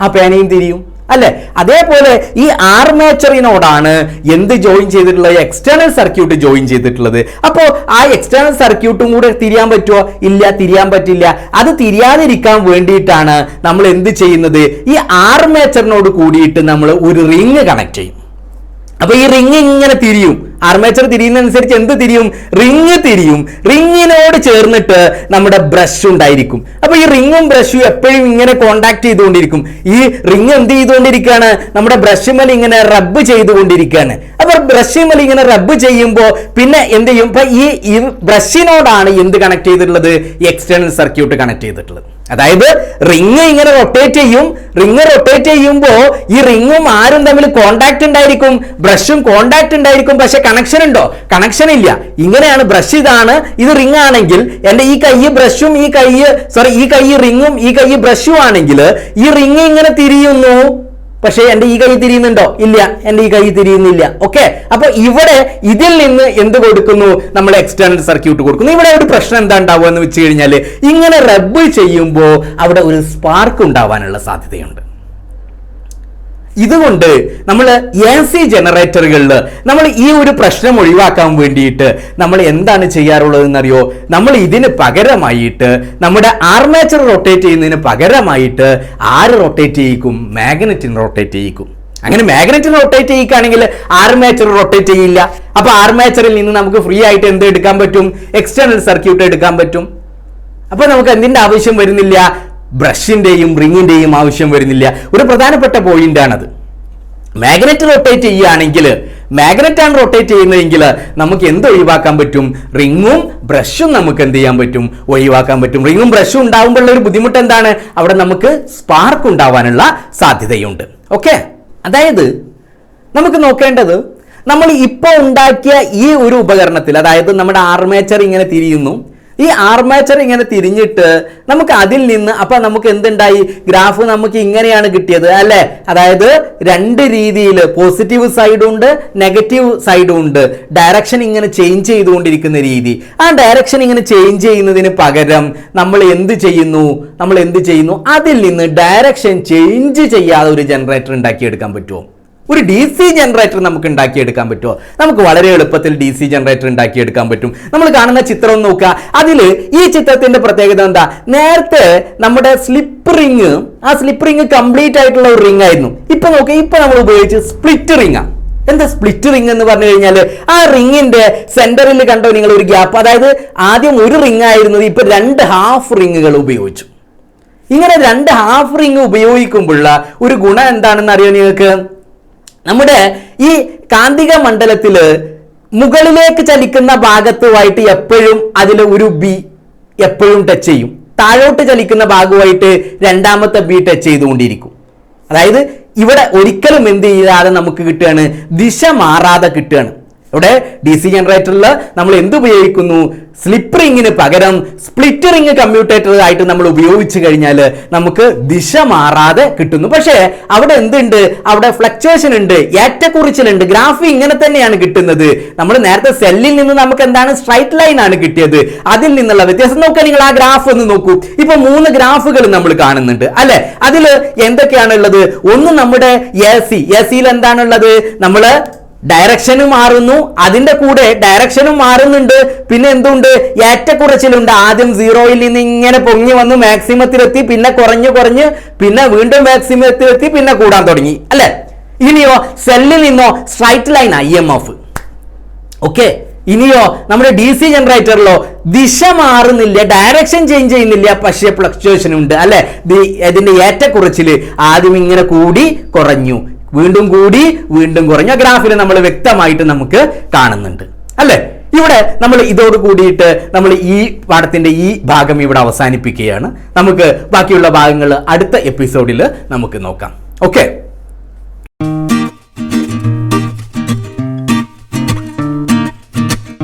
ആ പേനയും തിരിയും. അല്ലെ? അതേപോലെ ഈ ആർമേച്ചറിനോടാണ് എന്ത് ജോയിൻ ചെയ്തിട്ടുള്ളത്? എക്സ്റ്റേണൽ സർക്യൂട്ട് ജോയിൻ ചെയ്തിട്ടുള്ളത്. അപ്പോൾ ആ എക്സ്റ്റേണൽ സർക്യൂട്ടും കൂടെ തിരിയാൻ പറ്റുമോ? ഇല്ല, തിരിയാൻ പറ്റില്ല. അത് തിരിയാതിരിക്കാൻ വേണ്ടിയിട്ടാണ് നമ്മൾ എന്ത് ചെയ്യുന്നത്? ഈ ആർമേച്ചറിനോട് കൂടിയിട്ട് നമ്മൾ ഒരു റിങ് കണക്ട് ചെയ്യും. അപ്പൊ ഈ റിങ് ഇങ്ങനെ തിരിയും. ആർമേച്ചർ തിരിയുന്നതനുസരിച്ച് എന്ത് തിരിയും? റിങ് തിരിയും. റിങ്ങിനോട് ചേർന്നിട്ട് നമ്മുടെ ബ്രഷ് ഉണ്ടായിരിക്കും. അപ്പൊ ഈ റിങ്ങും ബ്രഷും എപ്പോഴും ഇങ്ങനെ കോണ്ടാക്ട് ചെയ്തുകൊണ്ടിരിക്കും. ഈ റിങ് എന്ത് ചെയ്തുകൊണ്ടിരിക്കുകയാണ്? നമ്മുടെ ബ്രഷുമേൽ ഇങ്ങനെ റബ്ബ് ചെയ്തുകൊണ്ടിരിക്കുകയാണ്. അപ്പൊ ബ്രഷുമേൽ ഇങ്ങനെ റബ്ബ് ചെയ്യുമ്പോൾ പിന്നെ എന്ത് ചെയ്യും? ഇപ്പൊ ഈ ബ്രഷിനോടാണ് എന്ത് കണക്ട് ചെയ്തിട്ടുള്ളത്? എക്സ്റ്റേണൽ സർക്യൂട്ട് കണക്ട് ചെയ്തിട്ടുള്ളത്. അതായത് റിങ് ഇങ്ങനെ റൊട്ടേറ്റ് ചെയ്യും. റിങ് റൊട്ടേറ്റ് ചെയ്യുമ്പോൾ ഈ റിങ്ങും ആരും തമ്മിൽ കോണ്ടാക്ട് ഉണ്ടായിരിക്കും, ബ്രഷും കോണ്ടാക്ട് ഉണ്ടായിരിക്കും. പക്ഷെ കണക്ഷൻ ഉണ്ടോ? കണക്ഷൻ ഇല്ല. ഇങ്ങനെയാണ്. ബ്രഷ് ഇതാണ്, ഇത് റിങ് ആണെങ്കിൽ എന്റെ ഈ കൈ ബ്രഷും ഈ കൈ റിങ്ങും ഈ കൈ ബ്രഷും ആണെങ്കിൽ ഈ റിങ് ഇങ്ങനെ തിരിയുന്നു. പക്ഷേ എന്റെ ഈ കൈ തിരിയുന്നുണ്ടോ? ഇല്ല, എന്റെ ഈ കൈ തിരിയുന്നില്ല. ഓക്കെ, അപ്പൊ ഇവിടെ ഇതിൽ നിന്ന് എന്ത് കൊടുക്കുന്നു? നമ്മൾ എക്സ്റ്റേണൽ സർക്യൂട്ട് കൊടുക്കുന്നു. ഇവിടെ ഒരു പ്രശ്നം എന്താ ഉണ്ടാവുക എന്ന് വെച്ച് കഴിഞ്ഞാൽ ഇങ്ങനെ റബ്ബ് ചെയ്യുമ്പോൾ അവിടെ ഒരു സ്പാർക്ക് ഉണ്ടാവാനുള്ള സാധ്യതയുണ്ട്. ഇതുകൊണ്ട് നമ്മൾ AC ജനറേറ്ററുകളിൽ നമ്മൾ ഈ ഒരു പ്രശ്നം ഒഴിവാക്കാൻ വേണ്ടിയിട്ട് നമ്മൾ എന്താണ് ചെയ്യാറുള്ളതെന്നറിയോ? നമ്മൾ ഇതിന് പകരമായിട്ട് നമ്മുടെ ആർമേച്ചർ റൊട്ടേറ്റ് ചെയ്യുന്നതിന് പകരമായിട്ട് ആര് റൊട്ടേറ്റ് ചെയ്യിക്കും? മാഗ്നറ്റിന് റൊട്ടേറ്റ് ചെയ്യിക്കും. അങ്ങനെ മാഗ്നറ്റിന് റൊട്ടേറ്റ് ചെയ്യിക്കുകയാണെങ്കിൽ ആർമേച്ചർ റൊട്ടേറ്റ് ചെയ്യില്ല. അപ്പൊ ആർമേച്ചറിൽ നിന്ന് നമുക്ക് ഫ്രീ ആയിട്ട് എന്ത് എടുക്കാൻ പറ്റും? എക്സ്റ്റേണൽ സർക്യൂട്ട് എടുക്കാൻ പറ്റും. അപ്പൊ നമുക്ക് എന്തിന്റെ ആവശ്യം വരുന്നില്ല? ബ്രഷിന്റെയും റിങ്ങിന്റെയും ആവശ്യം വരുന്നില്ല. ഒരു പ്രധാനപ്പെട്ട പോയിന്റ് ആണത്. മാഗ്നറ്റ് റൊട്ടേറ്റ് ചെയ്യുകയാണെങ്കിൽ, മാഗ്നറ്റ് ആണ് റൊട്ടേറ്റ് ചെയ്യുന്നതെങ്കിൽ നമുക്ക് എന്ത് ഒഴിവാക്കാൻ പറ്റും? റിങ്ങും ബ്രഷും നമുക്ക് എന്ത് ചെയ്യാൻ പറ്റും? ഒഴിവാക്കാൻ പറ്റും. റിങ്ങും ബ്രഷും ഉണ്ടാകുമ്പോഴുള്ള ഒരു ബുദ്ധിമുട്ട് എന്താണ്? അവിടെ നമുക്ക് സ്പാർക്ക് ഉണ്ടാവാനുള്ള സാധ്യതയുണ്ട്. ഓക്കെ, അതായത് നമുക്ക് നോക്കേണ്ടത് നമ്മൾ ഇപ്പോൾ ഉണ്ടാക്കിയ ഈ ഒരു ഉപകരണത്തിൽ, അതായത് നമ്മുടെ ആർമേച്ചർ ഇങ്ങനെ തിരിയുന്നു. ഈ ആർമേച്ചർ ഇങ്ങനെ തിരിഞ്ഞിട്ട് നമുക്ക് അതിൽ നിന്ന് അപ്പൊ നമുക്ക് എന്തുണ്ടായി? ഗ്രാഫ് നമുക്ക് ഇങ്ങനെയാണ് കിട്ടിയത് അല്ലെ? അതായത് രണ്ട് രീതിയിൽ പോസിറ്റീവ് സൈഡും ഉണ്ട്, നെഗറ്റീവ് സൈഡും ഉണ്ട്. ഡയറക്ഷൻ ഇങ്ങനെ ചേഞ്ച് ചെയ്തുകൊണ്ടിരിക്കുന്ന രീതി. ആ ഡയറക്ഷൻ ഇങ്ങനെ ചേഞ്ച് ചെയ്യുന്നതിന് പകരം നമ്മൾ എന്ത് ചെയ്യുന്നു? അതിൽ നിന്ന് ഡയറക്ഷൻ ചേഞ്ച് ചെയ്യാതെ ഒരു ജനറേറ്റർ ഉണ്ടാക്കിയെടുക്കാൻ പറ്റുമോ? ഒരു DC ജനറേറ്റർ നമുക്ക് ഉണ്ടാക്കിയെടുക്കാൻ പറ്റുമോ? നമുക്ക് വളരെ എളുപ്പത്തിൽ DC ജനറേറ്റർ ഉണ്ടാക്കിയെടുക്കാൻ പറ്റും. നമ്മൾ കാണുന്ന ചിത്രം നോക്കുക. അതിൽ ഈ ചിത്രത്തിന്റെ പ്രത്യേകത എന്താ? നേരത്തെ നമ്മുടെ സ്ലിപ്പ് റിങ്, ആ സ്ലിപ്പ് റിങ് കംപ്ലീറ്റ് ആയിട്ടുള്ള ഒരു റിങ് ആയിരുന്നു. ഇപ്പൊ നോക്കുക, ഇപ്പൊ നമ്മൾ ഉപയോഗിച്ച് സ്പ്ലിറ്റ് റിങ് ആണ്. എന്താ സ്പ്ലിറ്റ് റിങ് എന്ന് പറഞ്ഞു കഴിഞ്ഞാൽ ആ റിങ്ങിന്റെ സെന്ററിൽ കണ്ടോ നിങ്ങൾ ഒരു ഗ്യാപ്പ്? അതായത് ആദ്യം ഒരു റിങ് ആയിരുന്നത് ഇപ്പൊ 2 ഹാഫ് റിങ്ങുകൾ ഉപയോഗിച്ചു. ഇങ്ങനെ 2 ഹാഫ് റിങ് ഉപയോഗിക്കുമ്പോഴുള്ള ഒരു ഗുണം എന്താണെന്ന് അറിയോ നിങ്ങൾക്ക്? നമ്മുടെ ഈ കാന്തിക മണ്ഡലത്തില് മുകളിലേക്ക് ചലിക്കുന്ന ഭാഗത്തുമായിട്ട് എപ്പോഴും അതിൽ ഒരു ബി എപ്പോഴും ടച്ച് ചെയ്യും. താഴോട്ട് ചലിക്കുന്ന ഭാഗമായിട്ട് രണ്ടാമത്തെ ബി ടച്ച് ചെയ്തുകൊണ്ടിരിക്കും. അതായത് ഇവിടെ ഒരിക്കലും എന്ത് ചെയ്യാതെ നമുക്ക് കിട്ടുകയാണ്? ദിശ മാറാതെ കിട്ടുകയാണ്. ഇവിടെ DC ജനറേറ്ററിൽ നമ്മൾ എന്ത് ഉപയോഗിക്കുന്നു? സ്ലിപ്പ് റിങ്ങിന് പകരം സ്പ്ലിറ്റ് റിങ് കമ്മ്യൂട്ടേറ്റർ ആയിട്ട് നമ്മൾ ഉപയോഗിച്ചു കഴിഞ്ഞാൽ നമുക്ക് ദിശ മാറാതെ കിട്ടുന്നു. പക്ഷേ അവിടെ എന്തുണ്ട്? അവിടെ ഫ്ലക്ച്വേഷൻ ഉണ്ട്, ഏറ്റക്കുറിച്ചിലുണ്ട്. ഗ്രാഫ് ഇങ്ങനെ തന്നെയാണ് കിട്ടുന്നത്. നമ്മൾ നേരത്തെ സെല്ലിൽ നിന്ന് നമുക്ക് എന്താണ്? സ്ട്രൈറ്റ് ലൈൻ ആണ് കിട്ടിയത്. അതിൽ നിന്നുള്ള വ്യത്യാസം നോക്കുക. നിങ്ങൾ ആ ഗ്രാഫ് ഒന്ന് നോക്കൂ. ഇപ്പൊ 3 ഗ്രാഫുകൾ നമ്മൾ കാണുന്നുണ്ട് അല്ലെ? അതിൽ എന്തൊക്കെയാണുള്ളത്? ഒന്ന് നമ്മുടെ AC-യിൽ എന്താണുള്ളത്? നമ്മള് ഡയറക്ഷനും മാറുന്നു, അതിന്റെ കൂടെ ഡയറക്ഷനും മാറുന്നുണ്ട്. പിന്നെ എന്തുണ്ട്? ഏറ്റക്കുറച്ചിലുണ്ട്. ആദ്യം 0-യിൽ നിന്ന് ഇങ്ങനെ പൊങ്ങി വന്ന് മാക്സിമത്തിലെത്തി, പിന്നെ കുറഞ്ഞ് പിന്നെ വീണ്ടും മാക്സിമത്തിലെത്തി, പിന്നെ കൂടാൻ തുടങ്ങി അല്ലെ? ഇനിയോ സെല്ലിൽ നിന്നോ സ്ട്രൈറ്റ് ലൈൻ IMF. ഓക്കെ, ഇനിയോ നമ്മുടെ DC ജനറേറ്ററിലോ ദിശ മാറുന്നില്ല, ഡയറക്ഷൻ ചേഞ്ച് ചെയ്യുന്നില്ല, പക്ഷേ ഫ്ലക്ച്വേഷൻ ഉണ്ട് അല്ലെ? ഇതിന്റെ ഏറ്റക്കുറച്ചില് ആദ്യം ഇങ്ങനെ കൂടി കുറഞ്ഞു, വീണ്ടും കൂടി വീണ്ടും കുറഞ്ഞ ഗ്രാഫിൽ നമ്മൾ വ്യക്തമായിട്ട് നമുക്ക് കാണുന്നുണ്ട് അല്ലെ? ഇവിടെ നമ്മൾ ഇതോട് കൂടിയിട്ട് നമ്മൾ ഈ പാഠത്തിന്റെ ഈ ഭാഗം ഇവിടെ അവസാനിപ്പിക്കുകയാണ്. നമുക്ക് ബാക്കിയുള്ള ഭാഗങ്ങൾ അടുത്ത എപ്പിസോഡിൽ നമുക്ക് നോക്കാം. ഓക്കെ.